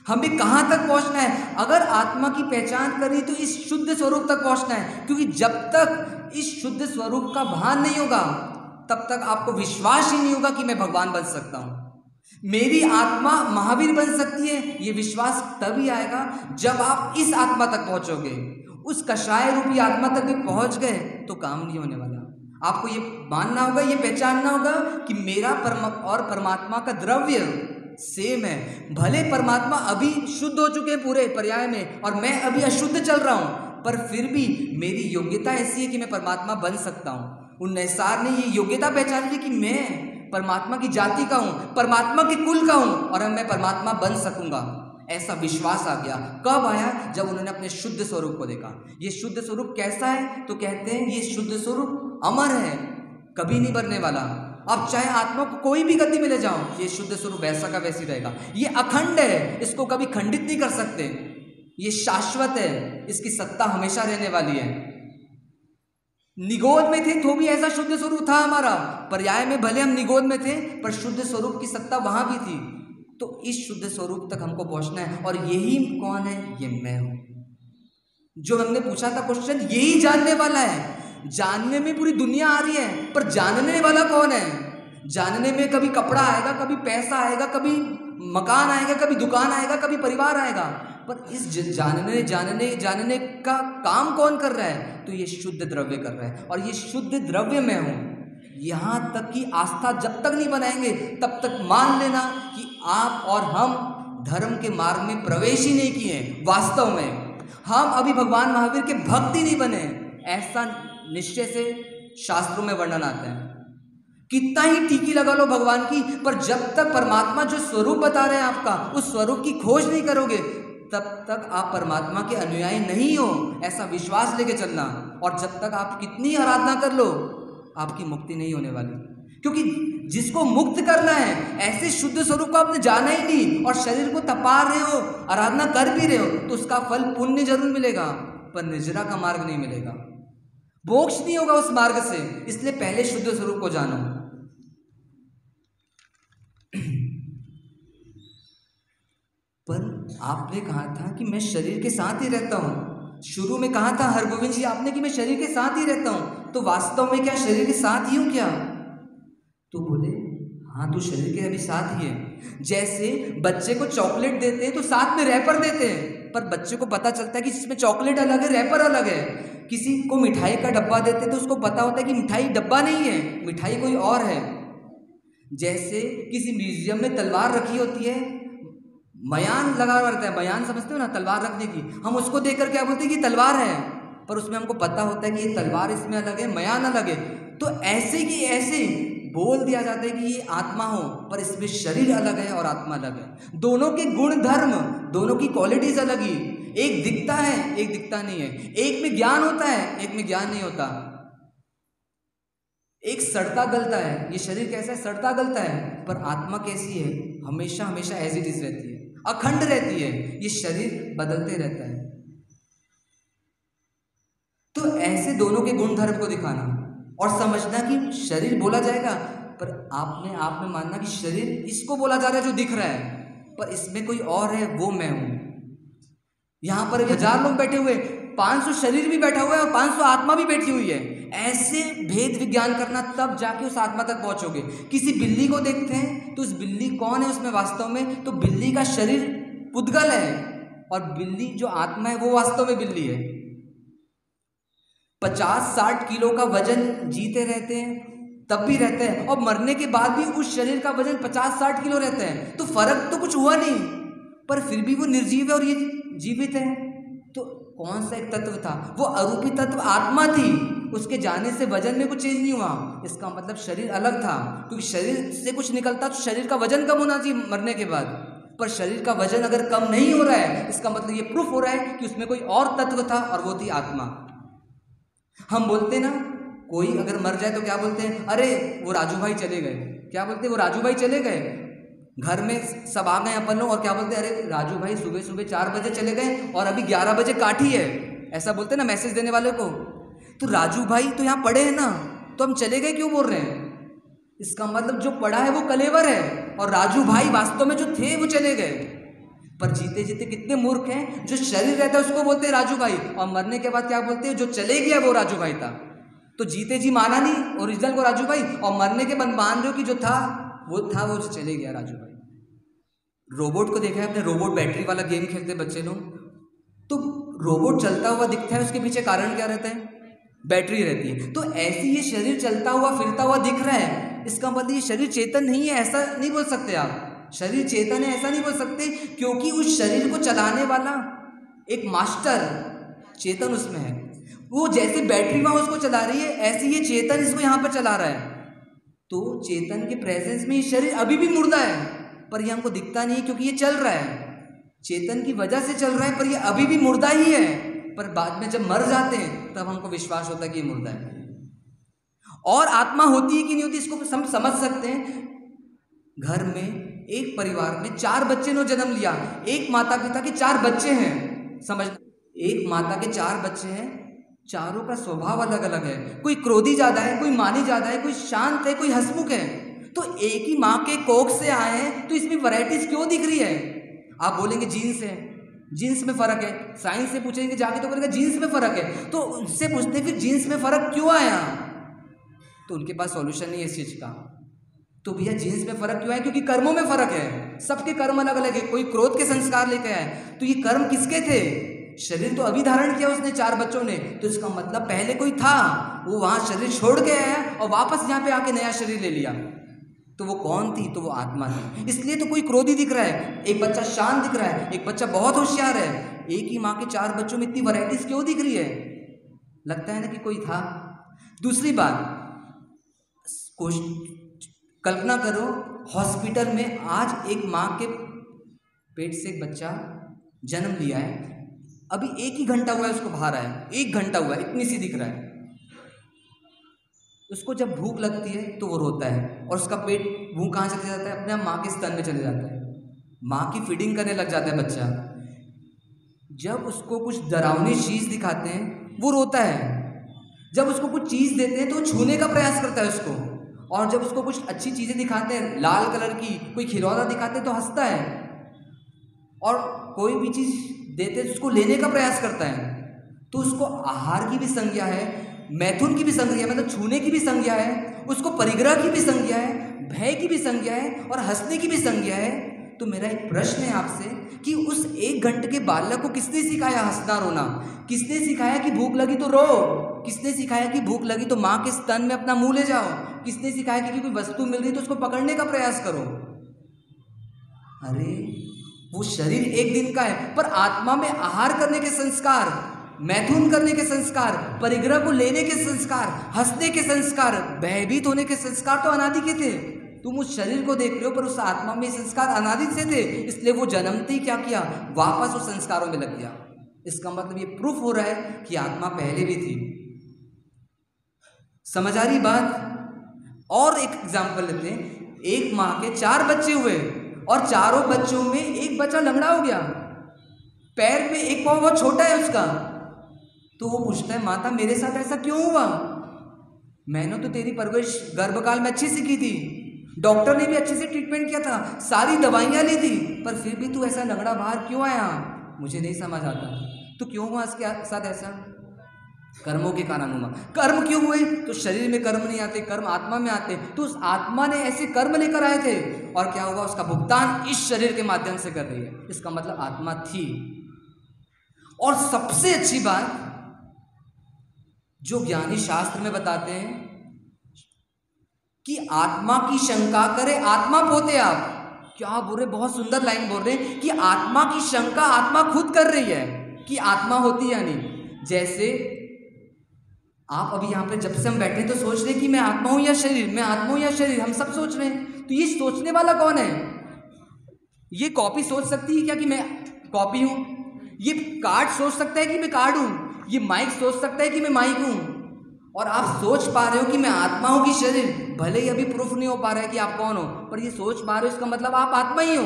हमें कहाँ तक पहुंचना है? अगर आत्मा की पहचान करी तो इस शुद्ध स्वरूप तक पहुंचना है, क्योंकि जब तक इस शुद्ध स्वरूप का भान नहीं होगा तब तक आपको विश्वास ही नहीं होगा कि मैं भगवान बन सकता हूं, मेरी आत्मा महावीर बन सकती है। ये विश्वास तभी आएगा जब आप इस आत्मा तक पहुंचोगे। उस कषाय रूपी आत्मा तक भी पहुंच गए तो काम नहीं होने वाला। आपको ये मानना होगा, ये पहचानना होगा कि मेरा और परमात्मा का द्रव्य सेम है। भले परमात्मा अभी शुद्ध हो चुके हैं पूरे पर्याय में और मैं अभी अशुद्ध चल रहा हूं, पर फिर भी मेरी योग्यता ऐसी है कि मैं परमात्मा बन सकता हूं। उन नैसार ने ये योग्यता पहचान ली कि मैं परमात्मा की जाति का हूं, परमात्मा के कुल का हूं और मैं परमात्मा बन सकूंगा। ऐसा विश्वास आ गया। कब आया? जब उन्होंने अपने शुद्ध स्वरूप को देखा। ये शुद्ध स्वरूप कैसा है? तो कहते हैं ये शुद्ध स्वरूप अमर है, कभी नहीं मरने वाला। आप चाहे आत्मा को कोई भी गति में ले जाओ, ये शुद्ध स्वरूप वैसा का वैसी रहेगा। ये अखंड है, इसको कभी खंडित नहीं कर सकते। ये शाश्वत है, इसकी सत्ता हमेशा रहने वाली है। निगोद में थे तो भी ऐसा शुद्ध स्वरूप था हमारा, पर्याय में भले हम निगोद में थे पर शुद्ध स्वरूप की सत्ता वहां भी थी। तो इस शुद्ध स्वरूप तक हमको पहुंचना है। और यही कौन है? ये मैं हूं। जो हमने पूछा था क्वेश्चन, यही जानने वाला है। जानने में पूरी दुनिया आ रही है, पर जानने वाला कौन है? जानने में कभी कपड़ा आएगा, कभी पैसा आएगा, कभी मकान आएगा, कभी दुकान आएगा, कभी परिवार आएगा, पर इस जानने का काम कौन कर रहा है? तो ये शुद्ध द्रव्य कर रहा है। और ये शुद्ध द्रव्य मैं हूं। यहां तक की आस्था जब तक नहीं बनाएंगे तब तक मान लेना कि आप और हम धर्म के मार्ग में प्रवेश ही नहीं किए। वास्तव में हम अभी भगवान महावीर के भक्त ही नहीं बने, ऐसा निश्चय से शास्त्रों में वर्णन आता है। कितना ही टीकी लगा लो भगवान की, पर जब तक परमात्मा जो स्वरूप बता रहे हैं आपका, उस स्वरूप की खोज नहीं करोगे तब तक आप परमात्मा के अनुयायी नहीं हो, ऐसा विश्वास लेके चलना। और जब तक आप कितनी आराधना कर लो, आपकी मुक्ति नहीं होने वाली। क्योंकि जिसको मुक्त करना है, ऐसे शुद्ध स्वरूप को आपने जाना ही नहीं और शरीर को तपा रहे हो, आराधना कर भी रहे हो, तो उसका फल पुण्य जरूर मिलेगा, पर निजरा का मार्ग नहीं मिलेगा, मोक्ष नहीं होगा उस मार्ग से। इसलिए पहले शुद्ध स्वरूप को जानो। पर आपने कहा था कि मैं शरीर के साथ ही रहता हूं। शुरू में कहा था हरगोविंद जी आपने कि मैं शरीर के साथ ही रहता हूं, तो वास्तव में क्या शरीर के साथ ही हूं क्या? तो बोले हाँ, तो शरीर के अभी साथ ही है। जैसे बच्चे को चॉकलेट देते हैं तो साथ में रैपर देते हैं, पर बच्चे को पता चलता है कि इसमें चॉकलेट अलग है, रैपर अलग है। किसी को मिठाई का डब्बा देते हैं तो उसको पता होता है कि मिठाई डब्बा नहीं है, मिठाई कोई और है। जैसे किसी म्यूजियम में तलवार रखी होती है, मयान लगा हुआ रहता है, मयान समझते हो ना, तलवार रखने की। हम उसको देखकर क्या बोलते हैं कि तलवार है, पर उसमें हमको पता होता है कि ये तलवार इसमें अलग है, मयान अलग है। तो ऐसे की ऐसे बोल दिया जाता है कि ये आत्मा हो, पर इसमें शरीर अलग है और आत्मा अलग है। दोनों के गुण धर्म, दोनों की क्वालिटीज अलग ही, एक दिखता है एक दिखता नहीं है, एक में ज्ञान होता है एक में ज्ञान नहीं होता, एक सड़ता गलता है। ये शरीर कैसा है? सड़ता गलता है। पर आत्मा कैसी है? हमेशा हमेशा एज इट इज रहती है, अखंड रहती है। ये शरीर बदलते रहता है। तो ऐसे दोनों के गुण धर्म को दिखाना और समझना कि शरीर बोला जाएगा, पर आपने आप में मानना कि शरीर इसको बोला जा रहा है जो दिख रहा है, पर इसमें कोई और है, वो मैं हूं। यहां पर 1000 लोग बैठे हुए, 500 शरीर भी बैठा हुआ है और 500 आत्मा भी बैठी हुई है। ऐसे भेद विज्ञान करना, तब जाके उस आत्मा तक पहुंचोगे। किसी बिल्ली को देखते हैं तो उस बिल्ली कौन है उसमें वास्तव में? तो बिल्ली का शरीर पुद्गल है और बिल्ली जो आत्मा है वो वास्तव में बिल्ली है। 50-60 किलो का वजन जीते रहते हैं तब भी रहते हैं, और मरने के बाद भी उस शरीर का वजन 50-60 किलो रहता है। तो फर्क तो कुछ हुआ नहीं, पर फिर भी वो निर्जीव है और ये जीवित है। तो कौन सा एक तत्व था? वो अरूपी तत्व आत्मा थी। उसके जाने से वजन में कुछ चेंज नहीं हुआ। इसका मतलब शरीर अलग था, क्योंकि शरीर से कुछ निकलता तो शरीर का वजन कम होना चाहिए मरने के बाद। पर शरीर का वजन अगर कम नहीं हो रहा है, इसका मतलब ये प्रूफ हो रहा है कि उसमें कोई और तत्व था और वो थी आत्मा। हम बोलते ना, कोई अगर मर जाए तो क्या बोलते हैं? अरे वो राजू भाई चले गए। क्या बोलते हैं? वो राजू भाई चले गए। घर में सब आ गए अपन लोग और क्या बोलते हैं? अरे राजू भाई सुबह सुबह 4 बजे चले गए और अभी 11 बजे काठी है, ऐसा बोलते हैं ना मैसेज देने वाले को। तो राजू भाई तो यहाँ पड़े हैं ना, तो हम चले गए क्यों बोल रहे हैं? इसका मतलब जो पड़ा है वो कलेवर है और राजू भाई वास्तव में जो थे वो चले गए। पर जीते जीते कितने मूर्ख हैं, जो शरीर रहता है उसको बोलते हैं राजू भाई, और मरने के बाद क्या बोलते हैं? जो चले गया वो राजू भाई था। तो जीते जी माना नहीं ओरिजिनल को राजू भाई, और मरने के बाद मान रहे हो कि जो था वो जो चले गया राजू भाई। रोबोट को देखा है आपने? रोबोट बैटरी वाला गेम खेलते बच्चे लोग, तो रोबोट चलता हुआ दिखता है, उसके पीछे कारण क्या रहता है? बैटरी रहती है। तो ऐसे ये शरीर चलता हुआ फिरता हुआ दिख रहा है, इसका मतलब ये शरीर चेतन नहीं है, ऐसा नहीं बोल सकते आप। शरीर चेतन है ऐसा नहीं बोल सकते, क्योंकि उस शरीर को चलाने वाला एक मास्टर चेतन उसमें है। वो जैसे बैटरी वहां उसको चला रही है, ऐसे ये चेतन इसको यहाँ पर चला रहा है। तो चेतन के प्रेजेंस में ये शरीर अभी भी मुर्दा है, पर ये हमको दिखता नहीं है क्योंकि ये चल रहा है। चेतन की वजह से चल रहा है, पर ये अभी भी मुर्दा ही है। पर बाद में जब मर जाते हैं तब हमको विश्वास होता है कि ये मुर्दा है। और आत्मा होती है कि नहीं होती, इसको समझ सकते हैं। घर में एक परिवार में 4 बच्चे ने जन्म लिया, एक माता पिता के 4 बच्चे हैं, समझ, एक माता के 4 बच्चे हैं, चारों का स्वभाव अलग अलग है, कोई क्रोधी ज़्यादा है, कोई मानी ज़्यादा है, कोई शांत है, कोई हंसमुख है। तो एक ही माँ के कोख से आए हैं, तो इसमें वैरायटीज क्यों दिख रही है? आप बोलेंगे जीन्स है, जीन्स में फ़र्क है। साइंस से पूछेंगे जाके तो बोलेंगे जीन्स में फ़र्क है। तो उनसे पूछते फिर जीन्स में फ़र्क क्यों आया? तो उनके पास सॉल्यूशन नहीं है इस चीज़ का। तो भैया जीन्स में फ़र्क क्यों है? क्योंकि कर्मों में फ़र्क है। सबके कर्म अलग अलग है। कोई क्रोध के संस्कार लेके आए, तो ये कर्म किसके थे? शरीर तो अभी धारण किया उसने 4 बच्चों ने, तो इसका मतलब पहले कोई था, वो वहाँ शरीर छोड़ के आया और वापस यहाँ पे आके नया शरीर ले लिया। तो वो कौन थी? तो वो आत्मा थी। इसलिए तो कोई क्रोधी दिख रहा है, एक बच्चा शांत दिख रहा है, एक बच्चा बहुत होशियार है। एक ही माँ के 4 बच्चों में इतनी वैरायटीज क्यों दिख रही है? लगता है ना कि कोई था। दूसरी बात, कल्पना करो हॉस्पिटल में आज एक माँ के पेट से एक बच्चा जन्म लिया है, अभी 1 ही घंटा हुआ है उसको बाहर आया, 1 घंटा हुआ है, इतनी सी दिख रहा है। उसको जब भूख लगती है तो वो रोता है और उसका पेट भूख कहाँ चले जाता है? अपने आप माँ के स्तन में चले जाता है, माँ की फीडिंग करने लग जाता है बच्चा। जब उसको कुछ डरावनी चीज़ दिखाते हैं वो रोता है, जब उसको कुछ चीज़ देते हैं तो वो छूने का प्रयास करता है उसको, और जब उसको कुछ अच्छी चीज़ें दिखाते हैं, लाल कलर की कोई खिलौना दिखाते हैं तो हंसता है, और कोई भी चीज़ देते हैं उसको लेने का प्रयास करता है। तो उसको आहार की भी संज्ञा है, मैथुन की भी संज्ञा है, मतलब छूने की भी संज्ञा है, उसको परिग्रह की भी संज्ञा है, भय की भी संज्ञा है और हंसने की भी संज्ञा है। तो मेरा एक प्रश्न है आपसे कि उस 1 घंटे के बालक को किसने सिखाया हंसना रोना? किसने सिखाया कि भूख लगी तो रो? किसने सिखाया कि भूख लगी तो माँ के स्तन में अपना मुंह ले जाओ? किसने सिखाया कि कोई वस्तु मिल रही तो उसको पकड़ने का प्रयास करो? अरे वो शरीर 1 दिन का है, पर आत्मा में आहार करने के संस्कार, मैथुन करने के संस्कार, परिग्रह को लेने के संस्कार, हंसने के संस्कार, भयभीत होने के संस्कार तो अनादि के थे। तुम उस शरीर को देख रहे हो पर उस आत्मा में संस्कार अनादि से थे, इसलिए वो जन्मते ही क्या किया? वापस उस संस्कारों में लग गया। इसका मतलब ये प्रूफ हो रहा है कि आत्मा पहले भी थी। समझ आ रही बात? और एक एग्जाम्पल लेते हैं। एक माँ के 4 बच्चे हुए और चारों बच्चों में एक बच्चा लंगड़ा हो गया, पैर में एक पाँव बहुत छोटा है उसका। तो वो पूछता है, माता मेरे साथ ऐसा क्यों हुआ? मैंने तो तेरी परवरिश गर्भकाल में अच्छी सी की थी, डॉक्टर ने भी अच्छे से ट्रीटमेंट किया था, सारी दवाइयाँ ली थी, पर फिर भी तू ऐसा लंगड़ा बाहर क्यों आया? मुझे नहीं समझ आता। तो क्यों हुआ इसके साथ ऐसा? कर्मों के कारण हुआ। कर्म क्यों हुए? तो शरीर में कर्म नहीं आते, कर्म आत्मा में आते। तो उस आत्मा ने ऐसे कर्म लेकर आए थे और क्या हुआ? उसका भुगतान इस शरीर के माध्यम से कर रही है। इसका मतलब आत्मा थी। और सबसे अच्छी बात जो ज्ञानी शास्त्र में बताते हैं कि आत्मा की शंका करे आत्मा पोते आप। क्या बोल रहे? बहुत सुंदर लाइन बोल रहे हैं कि आत्मा की शंका आत्मा खुद कर रही है कि आत्मा होती है या नहीं। जैसे आप अभी यहाँ पे जब से हम बैठे तो सोच रहे हैं कि मैं आत्मा हूँ या शरीर, मैं आत्मा हूँ या शरीर, हम सब सोच रहे हैं। तो ये सोचने वाला कौन है? ये कॉपी सोच सकती है क्या कि मैं कॉपी हूँ? ये कार्ड सोच सकता है कि मैं कार्ड हूँ? ये माइक सोच सकता है कि मैं माइक हूँ? और आप सोच पा रहे हो कि मैं आत्मा हूँ कि शरीर, भले ही अभी प्रूफ नहीं हो पा रहा है कि आप कौन हो, पर ये सोच पा रहे हो, इसका मतलब आप आत्मा ही हो।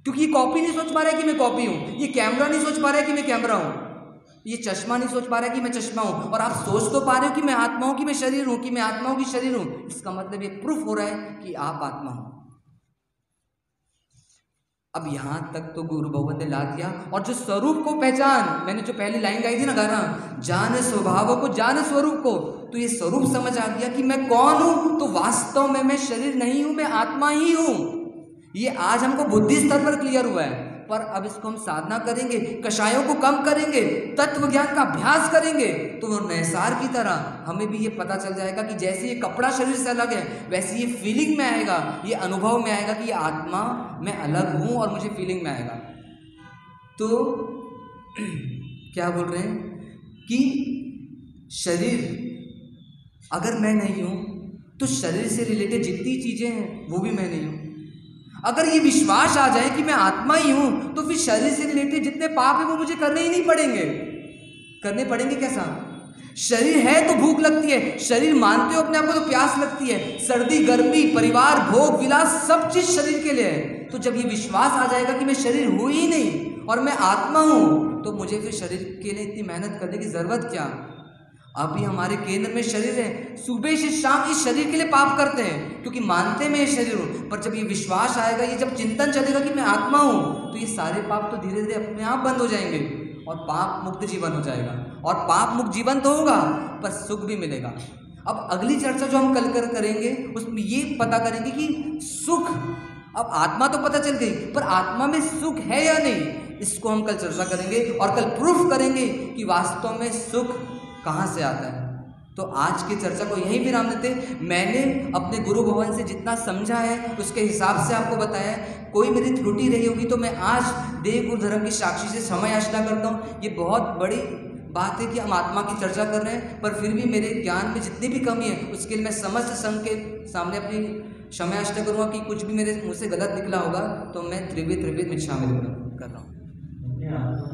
क्योंकि ये कॉपी नहीं सोच पा रहा है कि मैं कॉपी हूँ, ये कैमरा नहीं सोच पा रहा है कि मैं कैमरा हूँ, ये चश्मा नहीं सोच पा रहा है कि मैं चश्मा हूँ, और आप सोच तो पा रहे हो कि मैं आत्मा हूँ कि मैं शरीर हूँ, कि मैं आत्मा हूँ कि शरीर हूँ। इसका मतलब ये प्रूफ हो रहा है कि आप आत्मा हो। अब यहाँ तक तो गुरु भगवत ने ला दिया। और जो स्वरूप को पहचान, मैंने जो पहली लाइन गाई थी ना गाना, जान स्वभाव को जान स्वरूप को, तो ये स्वरूप समझ आ गया कि मैं कौन हूँ। तो वास्तव में मैं शरीर नहीं हूँ, मैं आत्मा ही हूँ। ये आज हमको बुद्धि स्तर पर क्लियर हुआ है, पर अब इसको हम साधना करेंगे, कषायों को कम करेंगे, तत्व ज्ञान का अभ्यास करेंगे, तो वो नैसार की तरह हमें भी ये पता चल जाएगा कि जैसे ये कपड़ा शरीर से अलग है, वैसे ये फीलिंग में आएगा, ये अनुभव में आएगा कि ये आत्मा मैं अलग हूँ और मुझे फीलिंग में आएगा। तो क्या बोल रहे हैं कि शरीर अगर मैं नहीं हूँ तो शरीर से रिलेटेड जितनी चीज़ें हैं वो भी मैं नहीं हूँ। अगर ये विश्वास आ जाए कि मैं आत्मा ही हूँ तो फिर शरीर से रिलेटेड जितने पाप हैं वो मुझे करने ही नहीं पड़ेंगे। करने पड़ेंगे कैसा? शरीर है तो भूख लगती है, शरीर मानते हो अपने आप को तो प्यास लगती है, सर्दी गर्मी परिवार भोग विलास सब चीज़ शरीर के लिए है। तो जब ये विश्वास आ जाएगा कि मैं शरीर हूँ ही नहीं और मैं आत्मा हूँ, तो मुझे फिर शरीर के लिए इतनी मेहनत करने की ज़रूरत क्या। अभी हमारे केंद्र में शरीर है, सुबह से शाम इस शरीर के लिए पाप करते हैं क्योंकि मानते मैं ये शरीर हूँ। पर जब ये विश्वास आएगा, ये जब चिंतन चलेगा कि मैं आत्मा हूँ, तो ये सारे पाप तो धीरे धीरे अपने आप बंद हो जाएंगे और पाप मुक्त जीवन हो जाएगा। और पाप मुक्त जीवन तो होगा पर सुख भी मिलेगा। अब अगली चर्चा जो हम कल करेंगे उसमें ये पता करेंगे कि सुख, अब आत्मा तो पता चल गई पर आत्मा में सुख है या नहीं, इसको हम कल चर्चा करेंगे और कल प्रूफ करेंगे कि वास्तव में सुख कहाँ से आता है। तो आज की चर्चा को यहीं विराम देते। मैंने अपने गुरु भवन से जितना समझा है उसके हिसाब से आपको बताया है। कोई मेरी त्रुटि रही होगी तो मैं आज देव गुरु धर्म की साक्षी से क्षमा याचना करता हूँ। ये बहुत बड़ी बात है कि हम आत्मा की चर्चा कर रहे हैं, पर फिर भी मेरे ज्ञान में जितनी भी कमी है उसके लिए मैं समस्त संघ के सामने अपनी क्षमा याचना करूँगा कि कुछ भी मेरे मुँह से गलत निकला होगा तो मैं त्रिविध मिच्छामि कर रहा हूँ।